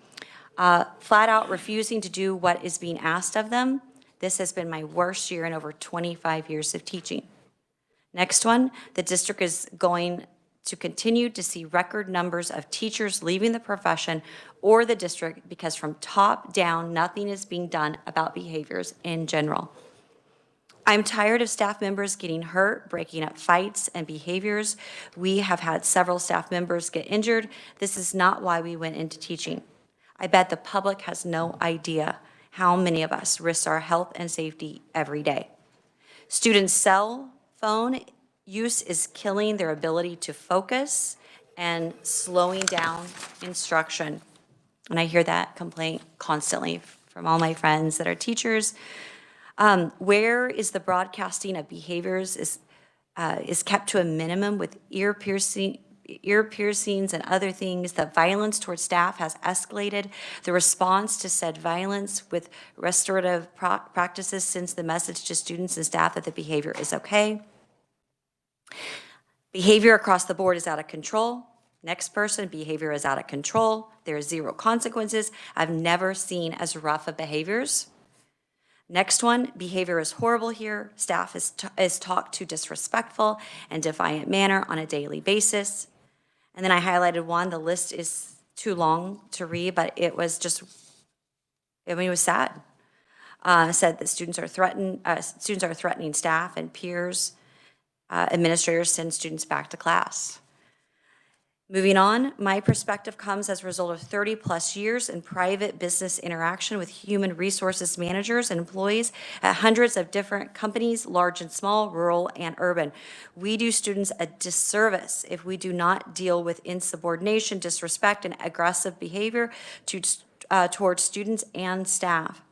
Flat out refusing to do what is being asked of them. This has been my worst year in over 25 years of teaching. Next one, the district is going to continue to see record numbers of teachers leaving the profession or the district because from top down, nothing is being done about behaviors in general. I'm tired of staff members getting hurt, breaking up fights and behaviors. We have had several staff members get injured. This is not why we went into teaching. I bet the public has no idea how many of us risk our health and safety every day. Students' cell phone use is killing their ability to focus and slowing down instruction. And I hear that complaint constantly from all my friends that are teachers. Where is the broadcasting of behaviors is kept to a minimum with ear piercings and other things. The violence towards staff has escalated. The response to said violence with restorative practices sends the message to students and staff that the behavior is okay. Behavior across the board is out of control. Next person, behavior is out of control. There are zero consequences. I've never seen as rough of behaviors. Next one, behavior is horrible here. Staff is talked to disrespectful and defiant manner on a daily basis. And then I highlighted one, the list is too long to read, but it was just, I mean, it was sad. Said that students are threatening staff and peers. Administrators send students back to class. Moving on, my perspective comes as a result of 30-plus years in private business interaction with human resources managers and employees at hundreds of different companies, large and small, rural and urban. We do students a disservice if we do not deal with insubordination, disrespect, and aggressive behavior towards students and staff.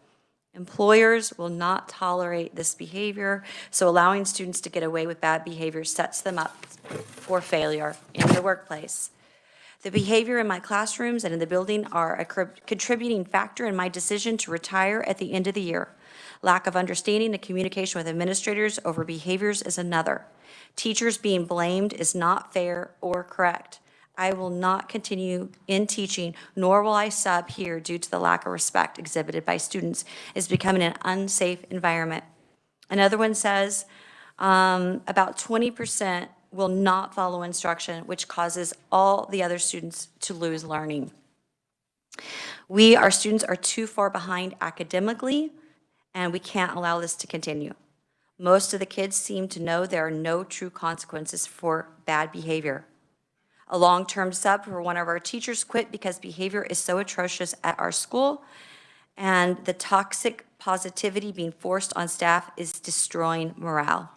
Employers will not tolerate this behavior, so allowing students to get away with bad behavior sets them up for failure in the workplace. The behavior in my classrooms and in the building are a contributing factor in my decision to retire at the end of the year. Lack of understanding and communication with administrators over behaviors is another. Teachers being blamed is not fair or correct. I will not continue in teaching, nor will I sub here due to the lack of respect exhibited by students. It's becoming an unsafe environment. Another one says about 20% will not follow instruction, which causes all the other students to lose learning. Our students are too far behind academically, and we can't allow this to continue. Most of the kids seem to know there are no true consequences for bad behavior. A long-term sub for one of our teachers quit because behavior is so atrocious at our school, and the toxic positivity being forced on staff is destroying morale.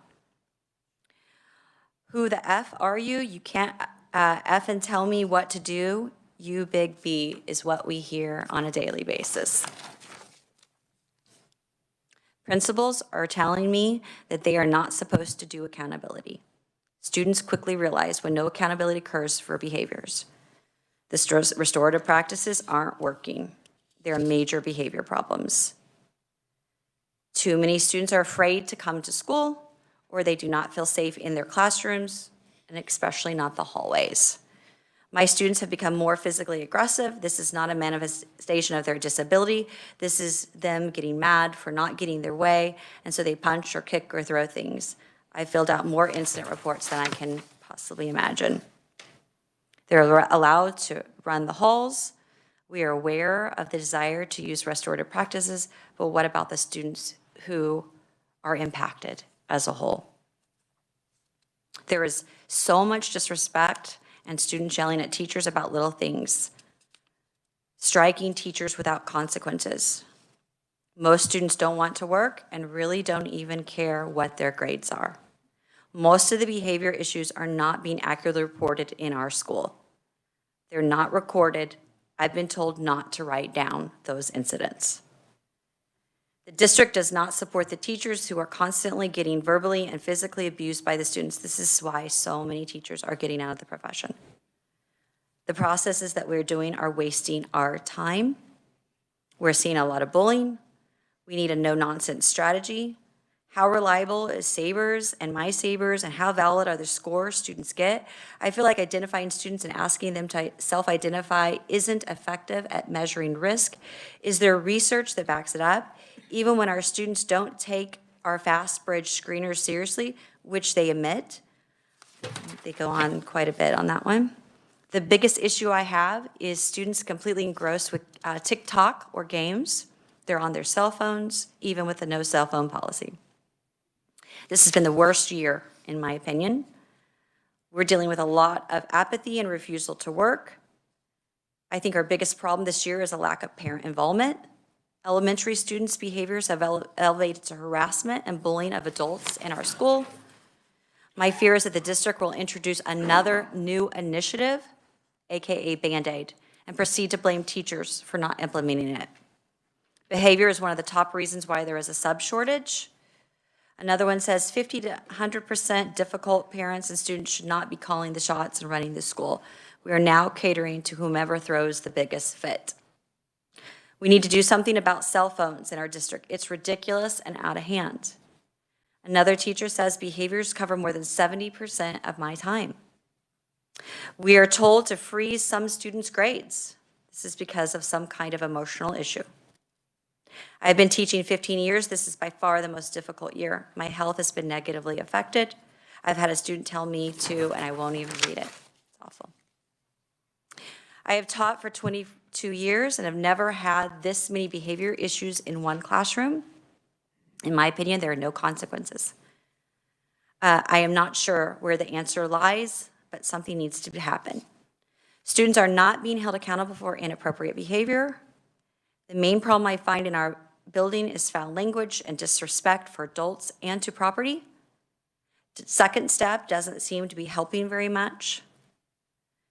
Who the F are you? You can't F and tell me what to do. You big B is what we hear on a daily basis. Principals are telling me that they are not supposed to do accountability. Students quickly realize when no accountability occurs for behaviors. The restorative practices aren't working. There are major behavior problems. Too many students are afraid to come to school, or they do not feel safe in their classrooms, and especially not the hallways. My students have become more physically aggressive. This is not a manifestation of their disability. This is them getting mad for not getting their way, and so they punch or kick or throw things. I filled out more incident reports than I can possibly imagine. They're allowed to run the halls. We are aware of the desire to use restorative practices, but what about the students who are impacted as a whole? There is so much disrespect and students yelling at teachers about little things, striking teachers without consequences. Most students don't want to work and really don't even care what their grades are. Most of the behavior issues are not being accurately reported in our school. They're not recorded. I've been told not to write down those incidents. The district does not support the teachers who are constantly getting verbally and physically abused by the students. This is why so many teachers are getting out of the profession. The processes that we're doing are wasting our time. We're seeing a lot of bullying. We need a no-nonsense strategy. How reliable is SABRS and My SABRS, and how valid are the scores students get? I feel like identifying students and asking them to self-identify isn't effective at measuring risk. Is there research that backs it up? Even when our students don't take our fast bridge screeners seriously, which they admit, they go on quite a bit on that one. The biggest issue I have is students completely engrossed with TikTok or games. They're on their cell phones, even with the no cell phone policy. This has been the worst year, in my opinion. We're dealing with a lot of apathy and refusal to work. I think our biggest problem this year is a lack of parent involvement. Elementary students' behaviors have elevated to harassment and bullying of adults in our school. My fear is that the district will introduce another new initiative, AKA Band-Aid, and proceed to blame teachers for not implementing it. Behavior is one of the top reasons why there is a sub shortage. Another one says 50 to 100% difficult parents and students should not be calling the shots and running the school. We are now catering to whomever throws the biggest fit. We need to do something about cell phones in our district. It's ridiculous and out of hand. Another teacher says behaviors cover more than 70% of my time. We are told to freeze some students' grades. This is because of some kind of emotional issue. I've been teaching 15 years. This is by far the most difficult year. My health has been negatively affected. I've had a student tell me to, and I won't even read it. It's awful. I have taught for 22 years and have never had this many behavior issues in one classroom. In my opinion, there are no consequences. I am not sure where the answer lies, but something needs to happen. Students are not being held accountable for inappropriate behavior. The main problem I find in our building is foul language and disrespect for adults and to property. The second step doesn't seem to be helping very much.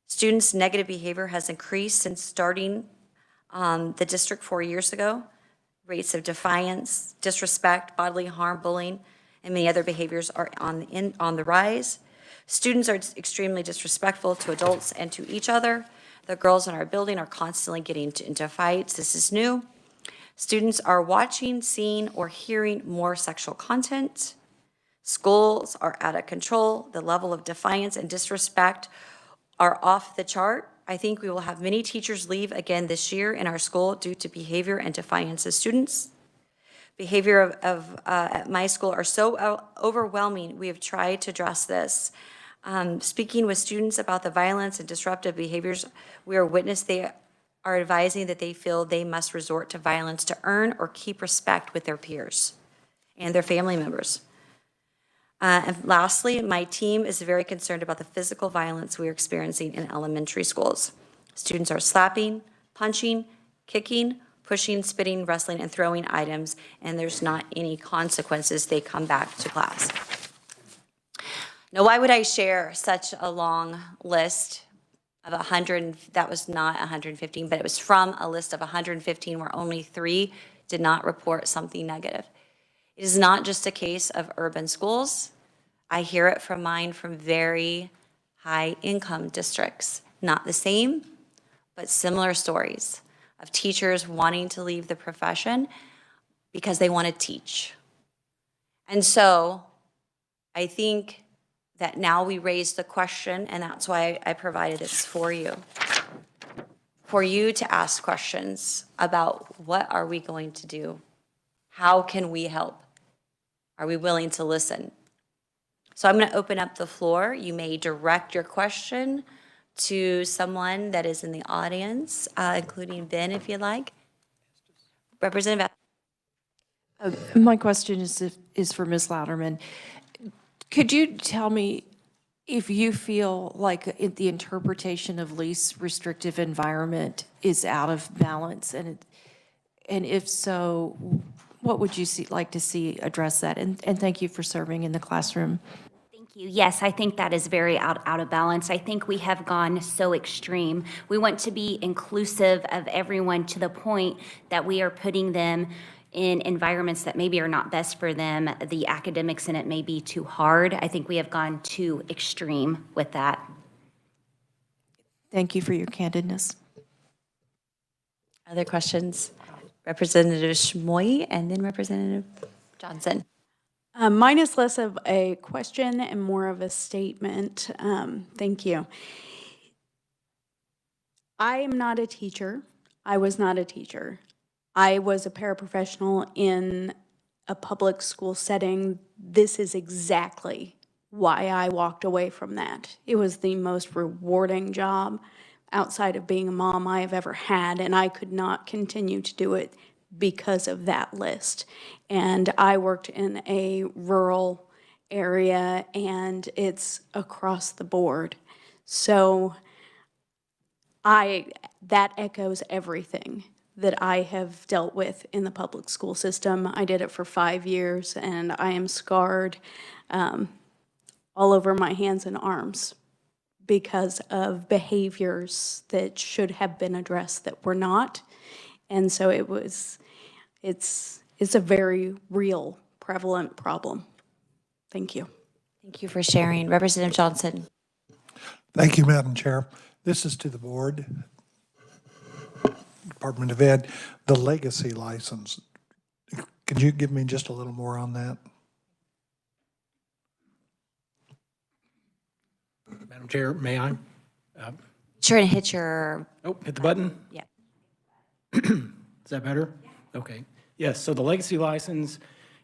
Students' negative behavior has increased since starting the district 4 years ago. Rates of defiance, disrespect, bodily harm, bullying, and many other behaviors are on the rise. Students are extremely disrespectful to adults and to each other. The girls in our building are constantly getting into fights. This is new. Students are watching, seeing, or hearing more sexual content. Schools are out of control. The level of defiance and disrespect are off the chart. I think we will have many teachers leave again this year in our school due to behavior and defiance of students. Behavior at my school are so overwhelming. We have tried to address this. Speaking with students about the violence and disruptive behaviors we are witness, they are advising that they feel they must resort to violence to earn or keep respect with their peers and their family members. And lastly, my team is very concerned about the physical violence we are experiencing in elementary schools. Students are slapping, punching, kicking, pushing, spitting, wrestling, and throwing items, and there's not any consequences. They come back to class. Now, why would I share such a long list of 100? That was not 115, but it was from a list of 115 where only 3 did not report something negative. It is not just a case of urban schools. I hear it from mine from very high income districts. Not the same, but similar stories of teachers wanting to leave the profession because they want to teach. And so I think that now we raise the question, and that's why I provided this for you to ask questions about what are we going to do? How can we help? Are we willing to listen? So I'm going to open up the floor. You may direct your question to someone that is in the audience, including Ben, if you'd like. Representative. My question is for Ms. Louderman. Could you tell me if you feel like the interpretation of least restrictive environment is out of balance, and if so, what would you like to see address that? And thank you for serving in the classroom. Thank you. Yes, I think that is very out of balance. I think we have gone so extreme. We want to be inclusive of everyone to the point that we are putting them in environments that maybe are not best for them. The academics in it may be too hard. I think we have gone too extreme with that. Thank you for your candidness. Other questions? Representative Schmoy and then Representative Johnson. Mine is less of a question and more of a statement. Thank you. I am not a teacher. I was not a teacher. I was a paraprofessional in a public school setting. This is exactly why I walked away from that. It was the most rewarding job outside of being a mom I have ever had, and I could not continue to do it because of that list. And I worked in a rural area, and it's across the board. So that echoes everything that I have dealt with in the public school system. I did it for 5 years, and I am scarred all over my hands and arms because of behaviors that should have been addressed that were not. And so it's a very real, prevalent problem. Thank you. Thank you for sharing. Representative Johnson. Thank you, Madam Chair. This is to the board, Department of Ed, the legacy license. Could you give me just a little more on that? Madam Chair, may I? Sure, and hit your... Oh, hit the button? Yeah. Is that better? Okay. Yes, so the legacy license,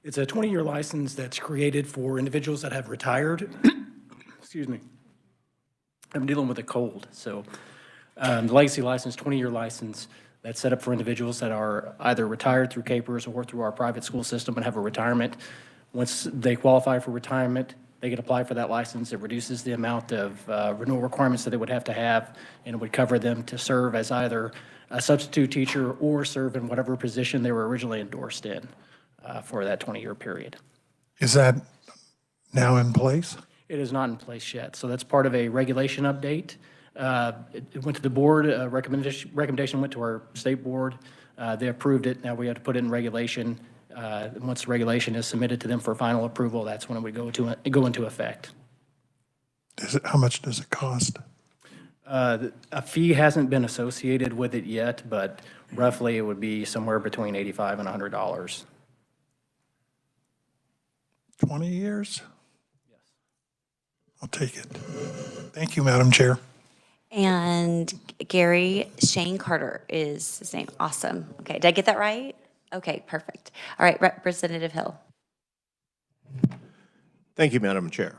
it's a 20-year license that's created for individuals that have retired. Excuse me. I'm dealing with a cold, so The legacy license, 20-year license, that's set up for individuals that are either retired through CAPERS or through our private school system and have a retirement. Once they qualify for retirement, they can apply for that license. It reduces the amount of renewal requirements that they would have to have, and it would cover them to serve as either a substitute teacher or serve in whatever position they were originally endorsed in for that 20-year period. Is that now in place? It is not in place yet, so that's part of a regulation update. It went to the board, recommendation went to our state board. They approved it. Now we have to put it in regulation. Once the regulation is submitted to them for final approval, that's when it would go into effect. How much does it cost? A fee hasn't been associated with it yet, but roughly it would be somewhere between $85 and $100. 20 years? Yes. I'll take it. Thank you, Madam Chair. And Gary, Shane Carter is his name. Awesome. Okay, did I get that right? Okay, perfect. All right, Representative Hill. Thank you, Madam Chair.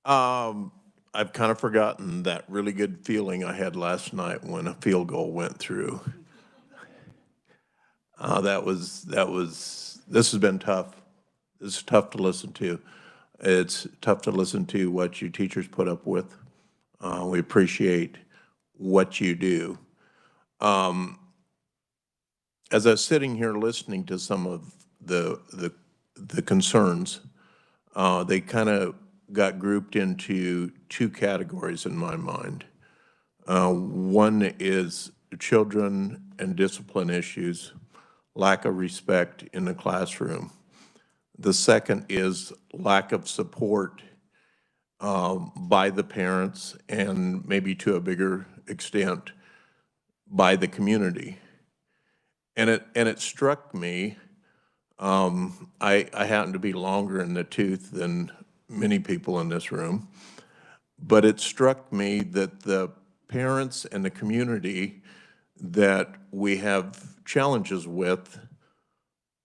I've kind of forgotten that really good feeling I had last night when a field goal went through. This has been tough. This is tough to listen to. It's tough to listen to what you teachers put up with. We appreciate what you do. As I was sitting here listening to some of the concerns, they kind of got grouped into two categories in my mind. One is children and discipline issues, lack of respect in the classroom. The second is lack of support by the parents and maybe to a bigger extent by the community. And it struck me, I happen to be longer in the tooth than many people in this room, but it struck me that the parents and the community that we have challenges with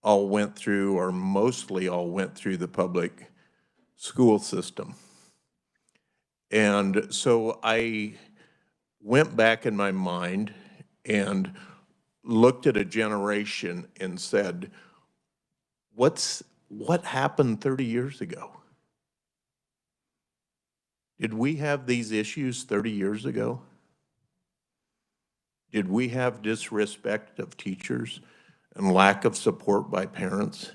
all went through, or mostly all went through, the public school system. And so I went back in my mind and looked at a generation and said, what happened 30 years ago? Did we have these issues 30 years ago? Did we have disrespect of teachers and lack of support by parents?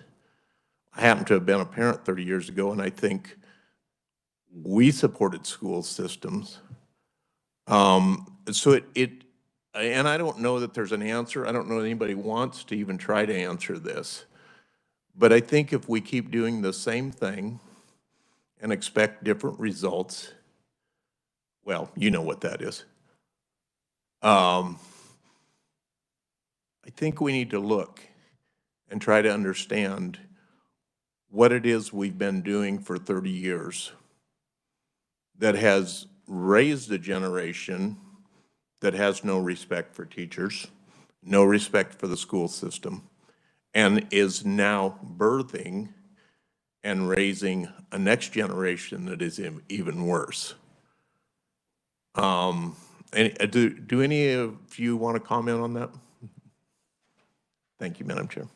I happen to have been a parent 30 years ago, and I think we supported school systems. And I don't know that there's an answer. I don't know that anybody wants to even try to answer this. But I think if we keep doing the same thing and expect different results, well, you know what that is. I think we need to look and try to understand what it is we've been doing for 30 years that has raised a generation that has no respect for teachers, no respect for the school system, and is now birthing and raising a next generation that is even worse. Do any of you want to comment on that? Thank you, Madam Chair.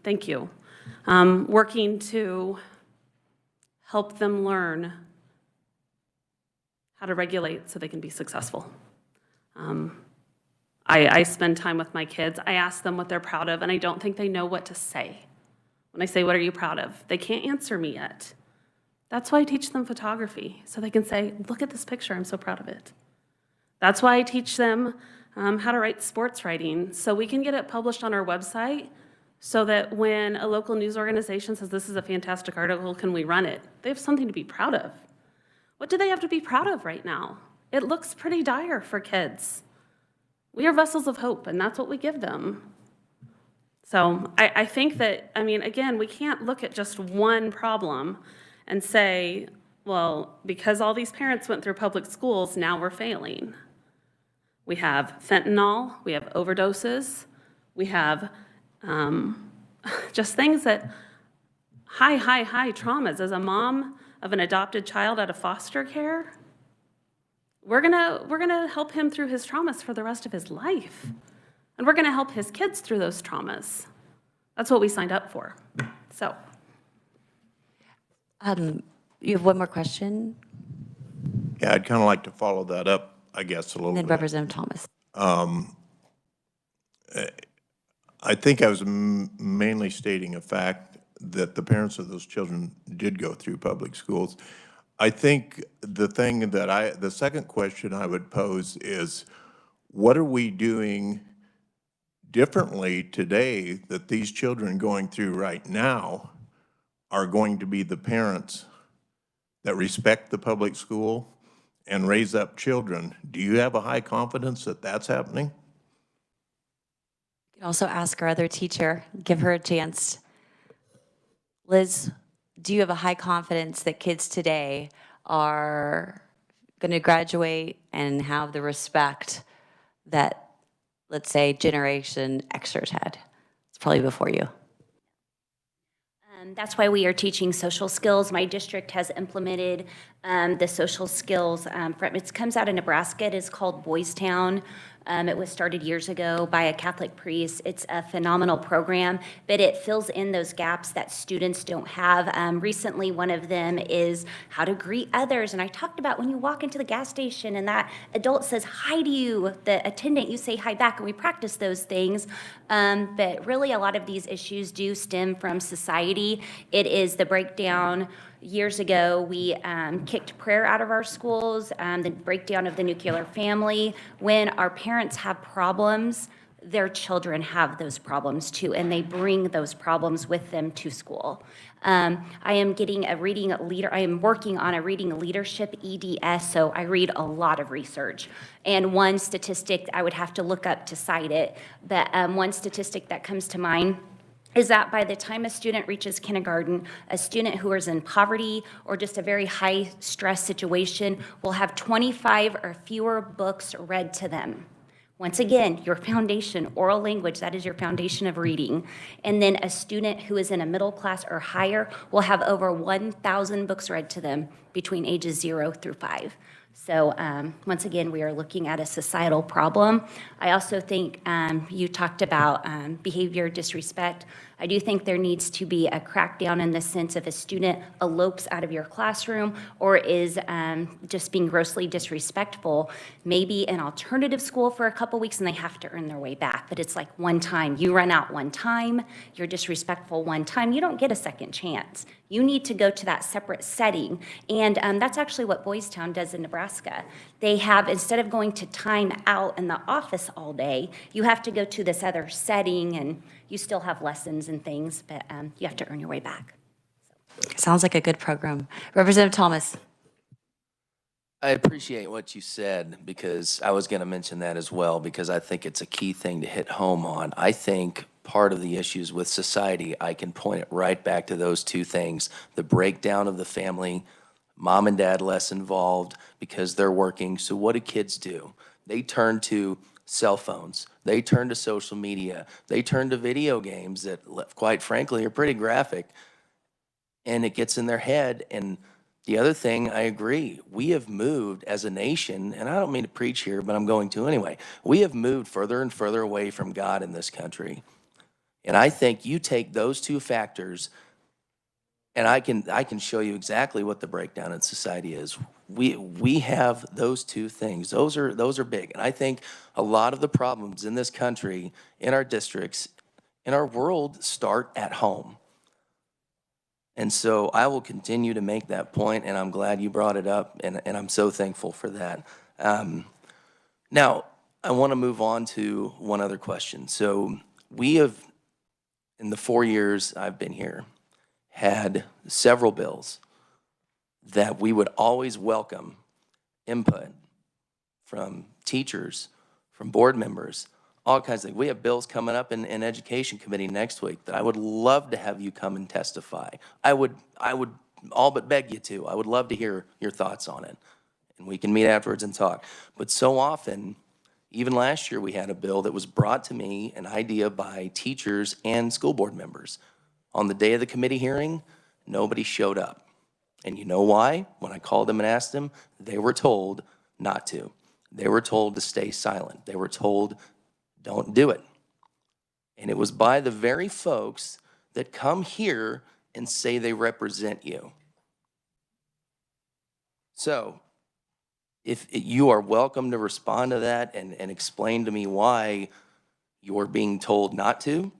Thank you, working to help them learn how to regulate so they can be successful. I spend time with my kids. I ask them what they're proud of, and I don't think they know what to say. When I say, what are you proud of? They can't answer me yet. That's why I teach them photography, so they can say, look at this picture, I'm so proud of it. That's why I teach them how to write sports writing, so we can get it published on our website, so that when a local news organization says, this is a fantastic article, can we run it? They have something to be proud of. What do they have to be proud of right now? It looks pretty dire for kids. We are vessels of hope, and that's what we give them. So I think that, I mean, again, we can't look at just one problem and say, well, because all these parents went through public schools, now we're failing. We have fentanyl, we have overdoses, we have just things that, high traumas. As a mom of an adopted child out of foster care, we're gonna help him through his traumas for the rest of his life. And we're gonna help his kids through those traumas. That's what we signed up for, so. You have one more question? Yeah, I'd kind of like to follow that up, I guess, a little And then bit. Representative Thomas. I think I was mainly stating a fact that the parents of those children did go through public schools. I think the second question I would pose is, what are we doing differently today that these children going through right now are going to be the parents that respect the public school and raise up children? Do you have a high confidence that that's happening? You can also ask our other teacher, give her a chance. Liz, do you have a high confidence that kids today are going to graduate and have the respect that, let's say, Generation Xers had? It's probably before you. That's why we are teaching social skills. My district has implemented the social skills. It comes out of Nebraska. It is called Boys Town. It was started years ago by a Catholic priest. It's a phenomenal program, but it fills in those gaps that students don't have. Recently, one of them is how to greet others. And I talked about when you walk into the gas station and that adult says hi to you, the attendant, you say hi back, and we practice those things. But really, a lot of these issues do stem from society. It is the breakdown. Years ago, we kicked prayer out of our schools, the breakdown of the nuclear family. When our parents have problems, their children have those problems too, and they bring those problems with them to school. I am working on a reading leadership EDS, so I read a lot of research. And one statistic I would have to look up to cite it, but one statistic that comes to mind is that by the time a student reaches kindergarten, a student who is in poverty or just a very high stress situation will have 25 or fewer books read to them. Once again, your foundation, oral language, that is your foundation of reading. And then a student who is in a middle class or higher will have over 1,000 books read to them between ages 0 through 5. So once again, we are looking at a societal problem. I also think you talked about behavior disrespect. I do think there needs to be a crackdown in the sense if a student elopes out of your classroom or is just being grossly disrespectful, maybe an alternative school for a couple weeks and they have to earn their way back. But it's like one time. You run out one time, you're disrespectful one time, you don't get a second chance. You need to go to that separate setting. And that's actually what Boys Town does in Nebraska. They have, instead of going to time out in the office all day, you have to go to this other setting and you still have lessons and things, but you have to earn your way back. Sounds like a good program. Representative Thomas. I appreciate what you said because I was going to mention that as well because I think it's a key thing to hit home on. I think part of the issues with society, I can point it right back to those two things. The breakdown of the family, mom and dad less involved because they're working. So what do kids do? They turn to cell phones. They turn to social media. They turn to video games that, quite frankly, are pretty graphic. And it gets in their head. And the other thing, I agree, we have moved as a nation, and I don't mean to preach here, but I'm going to anyway. We have moved further and further away from God in this country. And I think you take those two factors, and I can show you exactly what the breakdown in society is. We have those two things. Those are big. And I think a lot of the problems in this country, in our districts, in our world start at home. And so I will continue to make that point, and I'm glad you brought it up, and I'm so thankful for that. Now, I want to move on to one other question. So we have, in the 4 years I've been here, had several bills that we would always welcome input from teachers, from board members, all kinds of things. We have bills coming up in Education Committee next week that I would love to have you come and testify. I would all but beg you to. I would love to hear your thoughts on it. And we can meet afterwards and talk. But so often, even last year, we had a bill that was brought to me, an idea by teachers and school board members. On the day of the committee hearing, nobody showed up. And you know why? When I called them and asked them, they were told not to. They were told to stay silent. They were told, don't do it. And it was by the very folks that come here and say they represent you. So, if you are welcome to respond to that and explain to me why you're being told not to.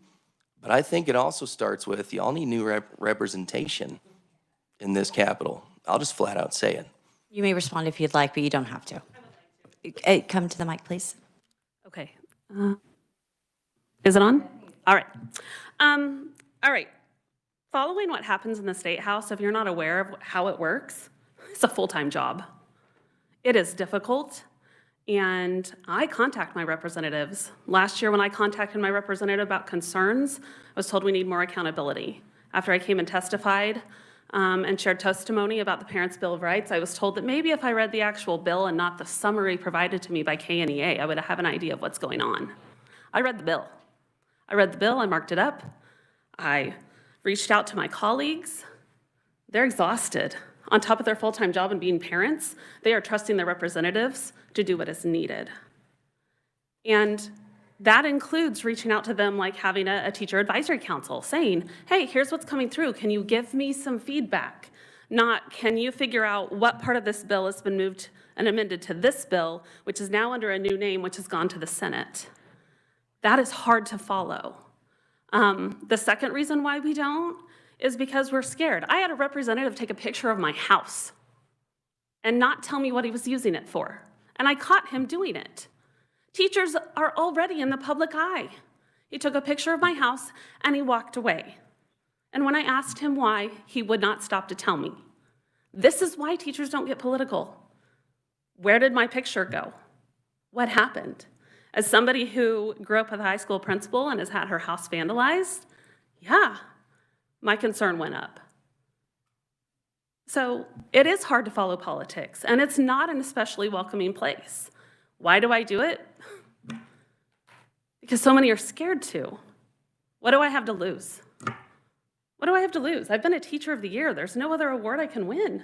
But I think it also starts with y'all need new representation in this Capitol. I'll just flat out say it. You may respond if you'd like, but you don't have to. Come to the mic, please. Okay. Is it on? All right. All right. Following what happens in the State House, if you're not aware of how it works, it's a full-time job. It is difficult, and I contact my representatives. Last year when I contacted my representative about concerns, I was told we need more accountability. After I came and testified and shared testimony about the Parents' Bill of Rights, I was told that maybe if I read the actual bill and not the summary provided to me by KNEA, I would have an idea of what's going on. I read the bill. I marked it up. I reached out to my colleagues. They're exhausted. On top of their full-time job and being parents, they are trusting their representatives to do what is needed. And that includes reaching out to them like having a teacher advisory council saying, hey, here's what's coming through. Can you give me some feedback? Not, can you figure out what part of this bill has been moved and amended to this bill, which is now under a new name, which has gone to the Senate. That is hard to follow. The second reason why we don't is because we're scared. I had a representative take a picture of my house and not tell me what he was using it for. And I caught him doing it. Teachers are already in the public eye. He took a picture of my house and he walked away. And when I asked him why, he would not stop to tell me. This is why teachers don't get political. Where did my picture go? What happened? As somebody who grew up with a high school principal and has had her house vandalized, yeah, my concern went up. So it is hard to follow politics, and it's not an especially welcoming place. Why do I do it? Because so many are scared to. What do I have to lose? What do I have to lose? I've been a Teacher of the Year. There's no other award I can win.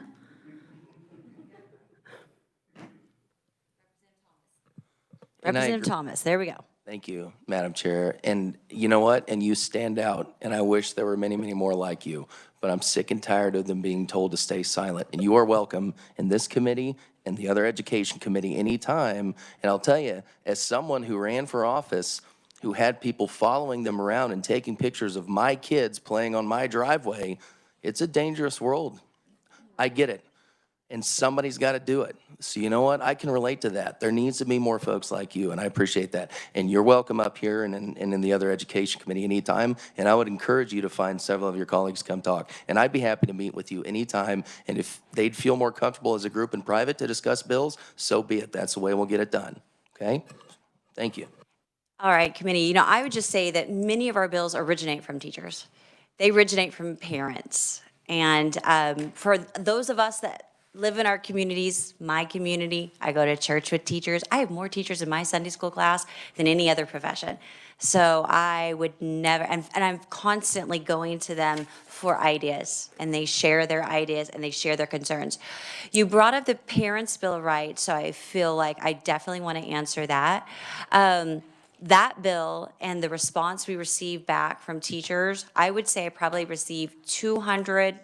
Representative Thomas, there we go. Thank you, Madam Chair. And you know what? And you stand out, and I wish there were many, many more like you, but I'm sick and tired of them being told to stay silent. And you are welcome in this committee and the other education committee anytime. And I'll tell you, as someone who ran for office, who had people following them around and taking pictures of my kids playing on my driveway, it's a dangerous world. I get it. And somebody's got to do it. So you know what? I can relate to that. There needs to be more folks like you, and I appreciate that. And you're welcome up here and in the other education committee anytime. And I would encourage you to find several of your colleagues to come talk. And I'd be happy to meet with you anytime. And if they'd feel more comfortable as a group in private to discuss bills, so be it. That's the way we'll get it done. Okay? Thank you. All right, committee. I would just say that many of our bills originate from teachers. They originate from parents. And for those of us that live in our communities, my community, I go to church with teachers. I have more teachers in my Sunday school class than any other profession. So I would never, and I'm constantly going to them for ideas, and they share their ideas and they share their concerns. You brought up the Parents' Bill of Rights, so I feel like I definitely want to answer that. That bill and the response we received back from teachers, I would say I probably received 200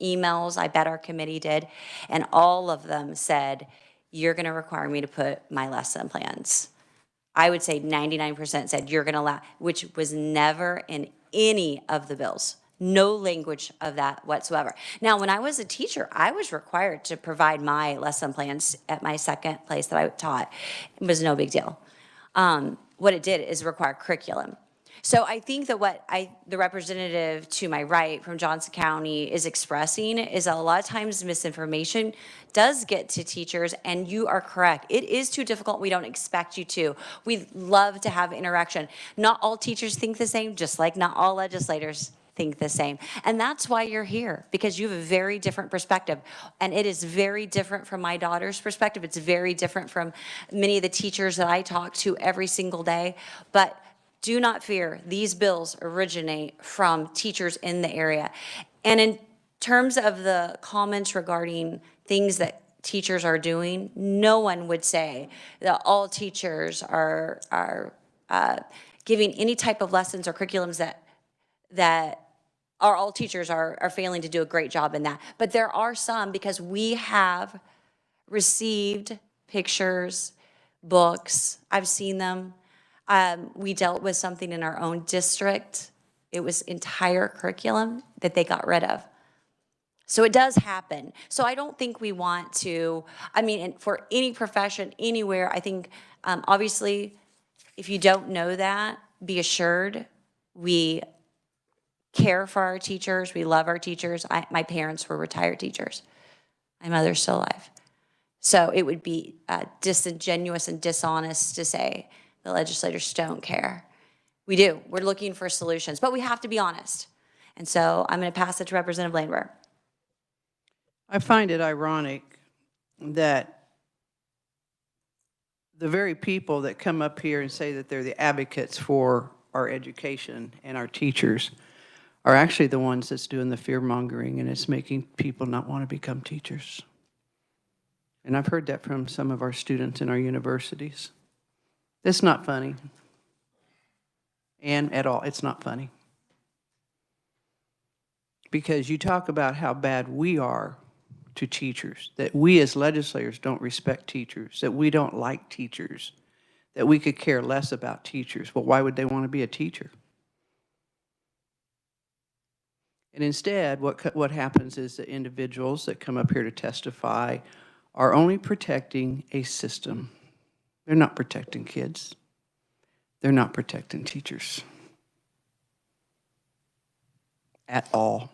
emails, I bet our committee did, and all of them said, you're gonna require me to put my lesson plans. I would say 99% said, you're gonna allow, which was never in any of the bills. No language of that whatsoever. Now, when I was a teacher, I was required to provide my lesson plans at my second place that I taught. It was no big deal. What it did is require curriculum. So I think that what the representative to my right from Johnson County is expressing is a lot of times misinformation does get to teachers, and you are correct. It is too difficult. We don't expect you to. We love to have interaction. Not all teachers think the same, just like not all legislators think the same. And that's why you're here, because you have a very different perspective. And it is very different from my daughter's perspective. It's very different from many of the teachers that I talk to every single day. But do not fear, these bills originate from teachers in the area. And in terms of the comments regarding things that teachers are doing, no one would say that all teachers are giving any type of lessons or curriculums that all teachers are failing to do a great job in that. But there are some, because we have received pictures, books, I've seen them. We dealt with something in our own district. It was entire curriculum that they got rid of. So it does happen. So I don't think we want to, I mean, for any profession, anywhere, I think, obviously, if you don't know that, be assured we care for our teachers. We love our teachers. My parents were retired teachers. My mother's still alive. So it would be disingenuous and dishonest to say the legislators don't care. We do. We're looking for solutions, but we have to be honest. And so I'm going to pass it to Representative Landwehr. I find it ironic that the very people that come up here and say that they're the advocates for our education and our teachers are actually the ones that's doing the fear-mongering, and it's making people not want to become teachers. And I've heard that from some of our students in our universities. It's not funny. And at all, it's not funny. Because you talk about how bad we are to teachers, that we as legislators don't respect teachers, that we don't like teachers, that we could care less about teachers. Well, why would they want to be a teacher? And instead, what happens is that individuals that come up here to testify are only protecting a system. They're not protecting kids. They're not protecting teachers at all.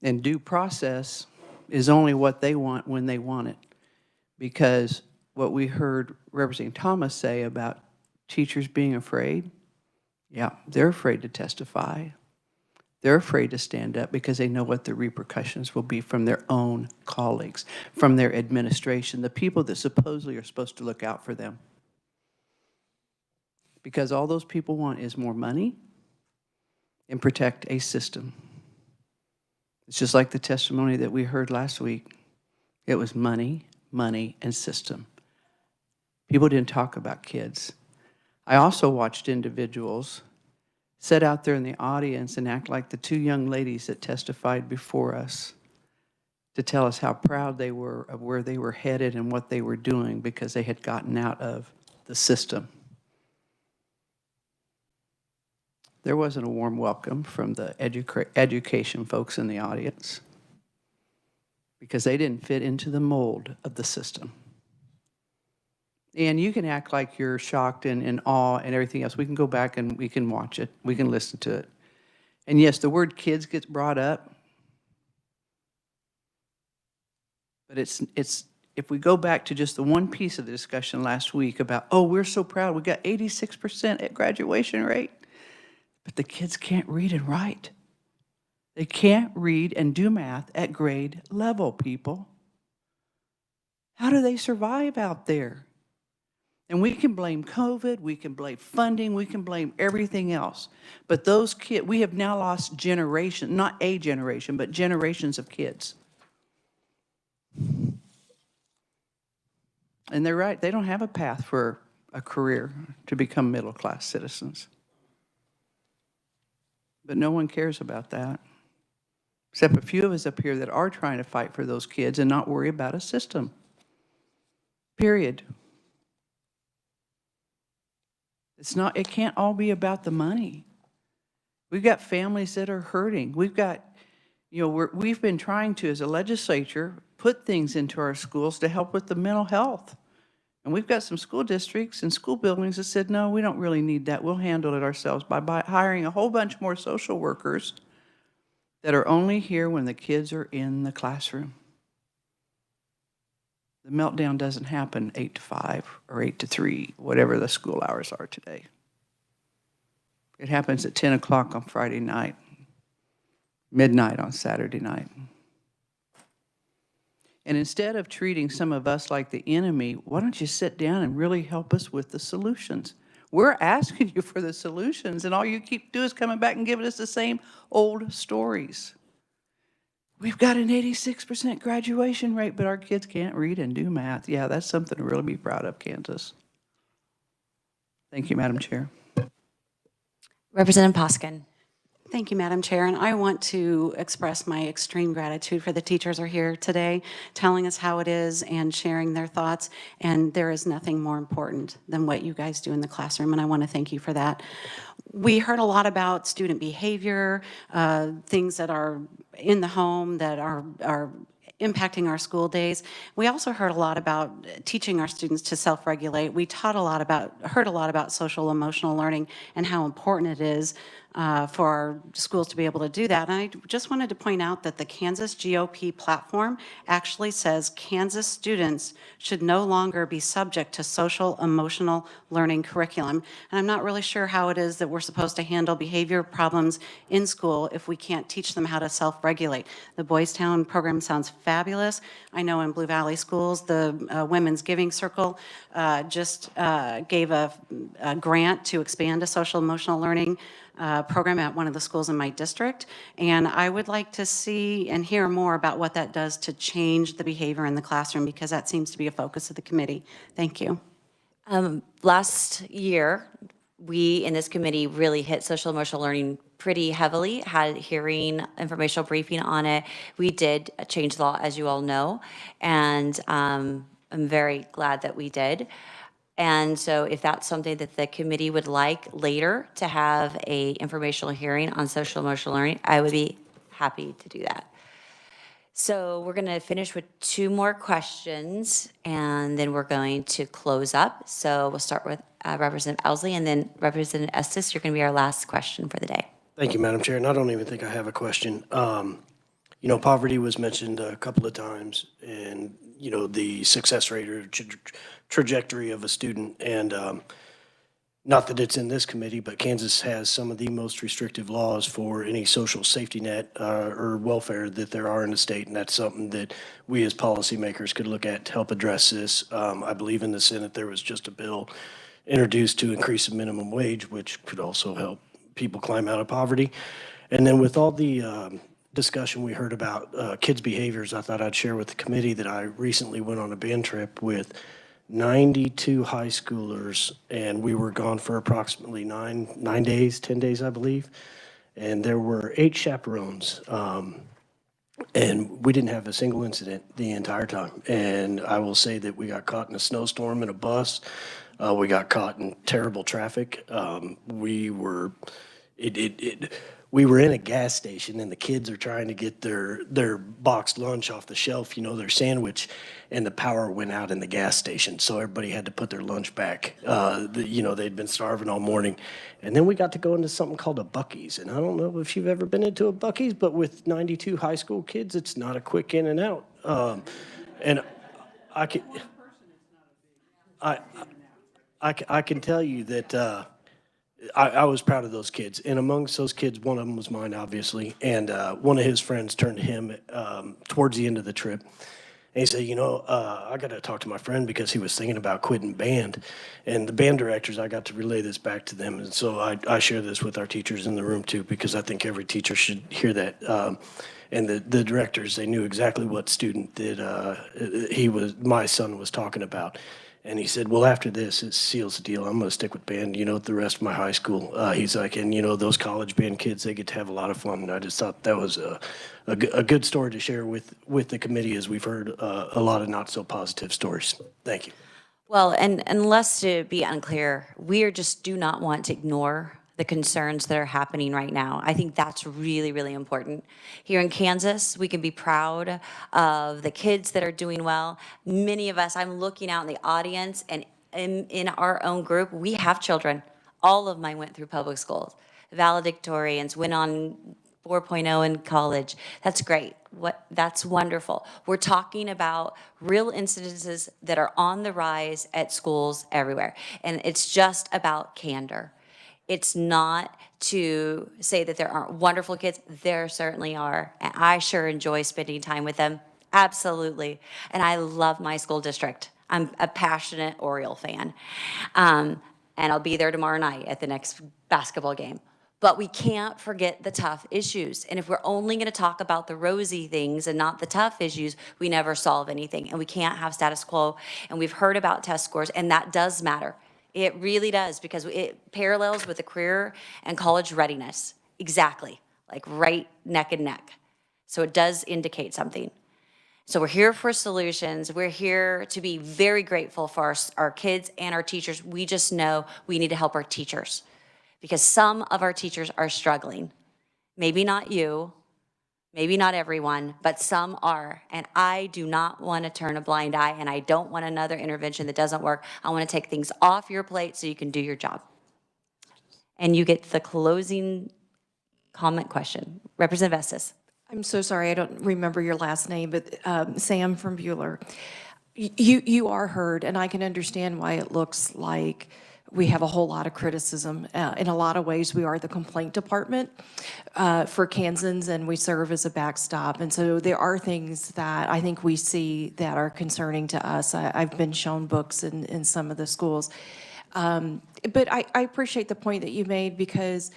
And due process is only what they want when they want it. Because what we heard Representative Thomas say about teachers being afraid, yeah, they're afraid to testify. They're afraid to stand up because they know what the repercussions will be from their own colleagues, from their administration, the people that supposedly are supposed to look out for them. Because all those people want is more money and protect a system. It's just like the testimony that we heard last week. It was money, money, and system. People didn't talk about kids. I also watched individuals sit out there in the audience and act like the two young ladies that testified before us to tell us how proud they were of where they were headed and what they were doing because they had gotten out of the system. There wasn't a warm welcome from the education folks in the audience because they didn't fit into the mold of the system. And you can act like you're shocked and in awe and everything else. We can go back and we can watch it. We can listen to it. And yes, the word kids gets brought up. But it's if we go back to just the one piece of the discussion last week about, oh, we're so proud. We got 86% at graduation rate. But the kids can't read and write. They can't read and do math at grade level, people. How do they survive out there? And we can blame COVID, we can blame funding, we can blame everything else. But those kids, we have now lost generations, not a generation, but generations of kids. And they're right, they don't have a path for a career to become middle-class citizens. But no one cares about that, except a few of us up here that are trying to fight for those kids and not worry about a system. Period. It can't all be about the money. We've got families that are hurting. We've got, we've been trying to, as a legislature, put things into our schools to help with the mental health. And we've got some school districts and school buildings that said, no, we don't really need that. We'll handle it ourselves by hiring a whole bunch more social workers that are only here when the kids are in the classroom. The meltdown doesn't happen 8 to 5 or 8 to 3, whatever the school hours are today. It happens at 10 o'clock on Friday night, midnight on Saturday night. And instead of treating some of us like the enemy, why don't you sit down and really help us with the solutions? We're asking you for the solutions, and all you keep doing is coming back and giving us the same old stories. We've got an 86% graduation rate, but our kids can't read and do math. Yeah, that's something to really be proud of, Kansas. Thank you, Madam Chair. Representative Poskin. Thank you, Madam Chair, and I want to express my extreme gratitude for the teachers who are here today, telling us how it is and sharing their thoughts, and there is nothing more important than what you guys do in the classroom, and I want to thank you for that. We heard a lot about student behavior, things that are in the home that are impacting our school days. We also heard a lot about teaching our students to self-regulate. We heard a lot about social emotional learning and how important it is for our schools to be able to do that. And I just wanted to point out that the Kansas GOP platform actually says Kansas students should no longer be subject to social emotional learning curriculum. And I'm not really sure how it is that we're supposed to handle behavior problems in school if we can't teach them how to self-regulate. The Boys Town program sounds fabulous. I know in Blue Valley schools, the Women's Giving Circle just gave a grant to expand a social emotional learning program at one of the schools in my district, and I would like to see and hear more about what that does to change the behavior in the classroom, because that seems to be a focus of the committee. Thank you. Last year, we in this committee really hit social emotional learning pretty heavily, had a hearing, informational briefing on it. We did change the law, as you all know, and I'm very glad that we did. And so if that's something that the committee would like later to have a informational hearing on social emotional learning, I would be happy to do that. So we're going to finish with 2 more questions, and then we're going to close up. So we'll start with Representative Owsley, and then Representative Estes, you're going to be our last question for the day. Thank you, Madam Chair. And I don't even think I have a question. Poverty was mentioned a couple of times, and, the success rate or trajectory of a student. And not that it's in this committee, but Kansas has some of the most restrictive laws for any social safety net or welfare that there are in the state. And that's something that we as policymakers could look at to help address this. I believe in the Senate there was just a bill introduced to increase the minimum wage, which could also help people climb out of poverty. And then with all the discussion we heard about kids' behaviors, I thought I'd share with the committee that I recently went on a band trip with 92 high schoolers, and we were gone for approximately 10 days, I believe. And there were 8 chaperones, and we didn't have a single incident the entire time. And I will say that we got caught in a snowstorm in a bus. We got caught in terrible traffic. We were in a gas station, and the kids are trying to get their boxed lunch off the shelf, their sandwich, and the power went out in the gas station. So everybody had to put their lunch back. They'd been starving all morning. And then we got to go into something called a Buc-ee's. And I don't know if you've ever been into a Buc-ee's, but with 92 high school kids, it's not a quick in and out. And I can tell you that I was proud of those kids. And amongst those kids, one of them was mine, obviously. And one of his friends turned to him towards the end of the trip. And he said, I got to talk to my friend because he was thinking about quitting band. And the band directors, I got to relay this back to them. And so I share this with our teachers in the room, too, because I think every teacher should hear that. And the directors, they knew exactly what student that my son was talking about. And he said, well, after this, it seals the deal. I'm going to stick with band, the rest of my high school. He's like, and, those college band kids, they get to have a lot of fun. And I just thought that was a good story to share with the committee, as we've heard a lot of not so positive stories. Thank you. Well, and let's to be unclear, we just do not want to ignore the concerns that are happening right now. I think that's really, really important. Here in Kansas, we can be proud of the kids that are doing well. Many of us, I'm looking out in the audience, and in our own group, we have children. All of mine went through public schools. Valedictorians, went on 4.0 in college. That's great. That's wonderful. We're talking about real incidences that are on the rise at schools everywhere. And it's just about candor. It's not to say that there aren't wonderful kids. There certainly are. And I sure enjoy spending time with them. Absolutely. And I love my school district. I'm a passionate Oriole fan. And I'll be there tomorrow night at the next basketball game. But we can't forget the tough issues. And if we're only going to talk about the rosy things and not the tough issues, we never solve anything. And we can't have status quo. And we've heard about test scores, and that does matter. It really does, because it parallels with the career and college readiness. Exactly, like right neck and neck. So it does indicate something. So we're here for solutions. We're here to be very grateful for our kids and our teachers. We just know we need to help our teachers, because some of our teachers are struggling. Maybe not you, maybe not everyone, but some are. And I do not want to turn a blind eye, and I don't want another intervention that doesn't work. I want to take things off your plate so you can do your job. And you get the closing comment question. Representative Estes. I'm so sorry, I don't remember your last name, but Sam from Bueller. You are heard, and I can understand why it looks like we have a whole lot of criticism. In a lot of ways, we are the complaint department for Kansans, and we serve as a backstop. And so there are things that I think we see that are concerning to us. I've been shown books in some of the schools. But I appreciate the point that you made, because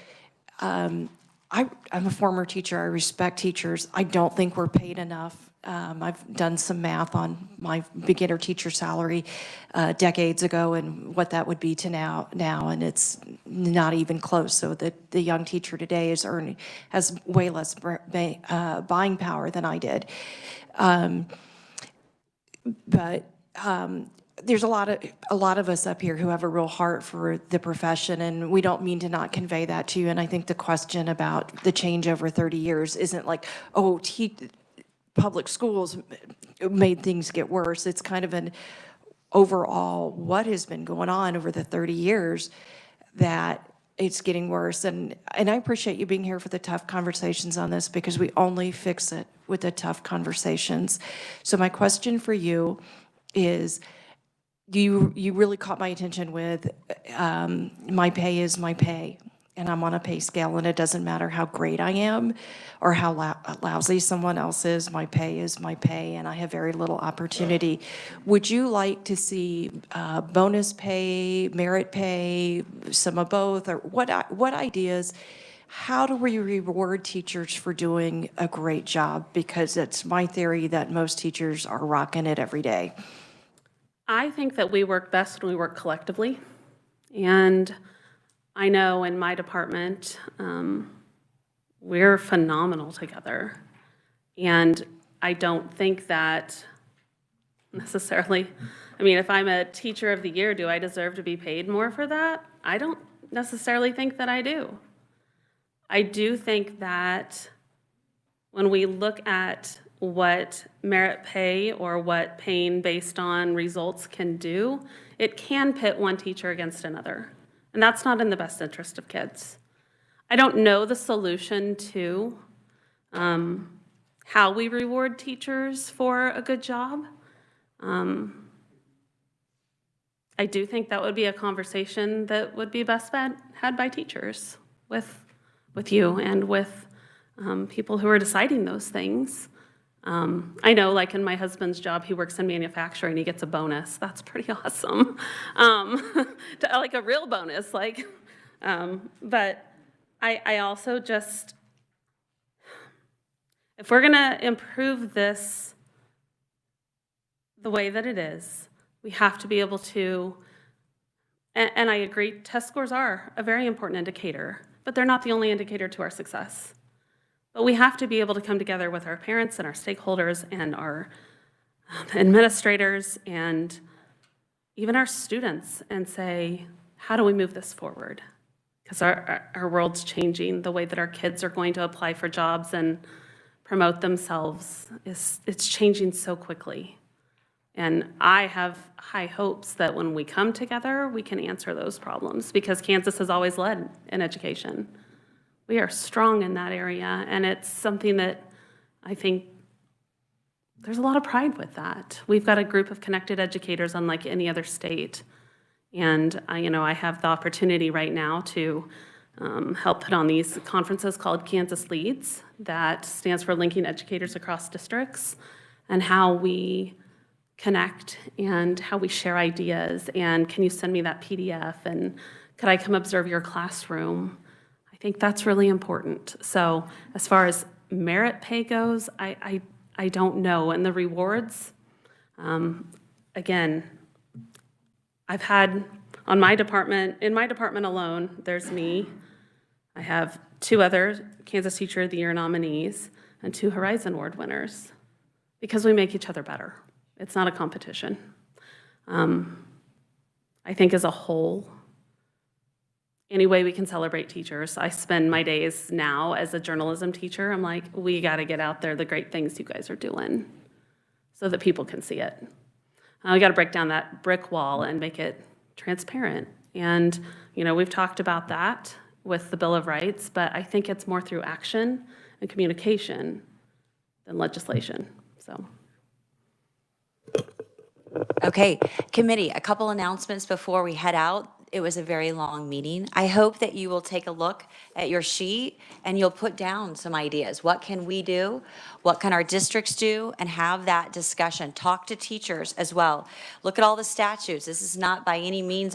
I'm a former teacher. I respect teachers. I don't think we're paid enough. I've done some math on my beginner teacher salary decades ago and what that would be to now, and it's not even close. So the young teacher today has way less buying power than I did. There's a lot of us up here who have a real heart for the profession, and we don't mean to not convey that to you. And I think the question about the change over 30 years isn't like, oh, public schools made things get worse. It's kind of an overall what has been going on over the 30 years that it's getting worse. And I appreciate you being here for the tough conversations on this, because we only fix it with the tough conversations. So my question for you is, you really caught my attention with my pay is my pay, and I'm on a pay scale, and it doesn't matter how great I am or how lousy someone else is. My pay is my pay, and I have very little opportunity. Would you like to see bonus pay, merit pay, some of both, or what ideas? How do we reward teachers for doing a great job? Because it's my theory that most teachers are rocking it every day. I think that we work best when we work collectively. And I know in my department, we're phenomenal together. And I don't think that necessarily, if I'm a teacher of the year, do I deserve to be paid more for that? I don't necessarily think that I do. I do think that when we look at what merit pay or what paying based on results can do, it can pit one teacher against another. And that's not in the best interest of kids. I don't know the solution to how we reward teachers for a good job. I do think that would be a conversation that would be best had by teachers with you and with people who are deciding those things. I know, like in my husband's job, he works in manufacturing, he gets a bonus. That's pretty awesome. Like a real bonus, but I also just, if we're gonna improve this the way that it is, We have to be able to, and I agree, test scores are a very important indicator, but they're not the only indicator to our success. But we have to be able to come together with our parents and our stakeholders and our administrators and even our students and say, how do we move this forward? Because our world's changing. The way that our kids are going to apply for jobs and promote themselves it's changing so quickly. And I have high hopes that when we come together, we can answer those problems, because Kansas has always led in education. We are strong in that area, and it's something that I think there's a lot of pride with that. We've got a group of connected educators unlike any other state. And I have the opportunity right now to help put on these conferences called Kansas Leads, that stands for Linking Educators Across Districts, and how we connect and how we share ideas. And can you send me that PDF? And could I come observe your classroom? I think that's really important. So as far as merit pay goes, I don't know. And the rewards, again, I've had in my department alone, there's me. I have 2 other Kansas Teacher of the Year nominees and 2 Horizon Award winners, because we make each other better. It's not a competition. I think as a whole, any way we can celebrate teachers. I spend my days now as a journalism teacher. I'm like, we got to get out there the great things you guys are doing so that people can see it. We got to break down that brick wall and make it transparent. And, we've talked about that with the Bill of Rights, but I think it's more through action and communication than legislation. So. Okay, committee, a couple announcements before we head out. It was a very long meeting. I hope that you will take a look at your sheet and you'll put down some ideas. What can we do? What can our districts do? And have that discussion. Talk to teachers as well. Look at all the statutes. This is not by any means,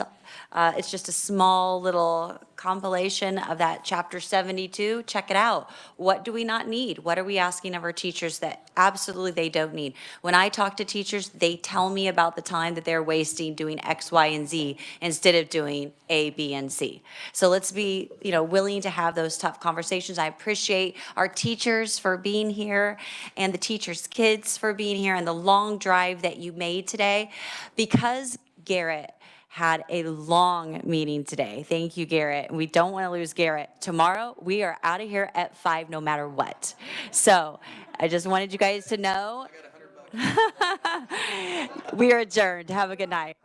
it's just a small little compilation of that chapter 72. Check it out. What do we not need? What are we asking of our teachers that absolutely they don't need? When I talk to teachers, they tell me about the time that they're wasting doing X, Y, and Z instead of doing A, B, and C. So let's be, willing to have those tough conversations. I appreciate our teachers for being here and the teachers' kids for being here and the long drive that you made today, because Garrett had a long meeting today. Thank you, Garrett. We don't want to lose Garrett. Tomorrow, we are out of here at 5 no matter what. So I just wanted you guys to know. We are adjourned. Have a good night.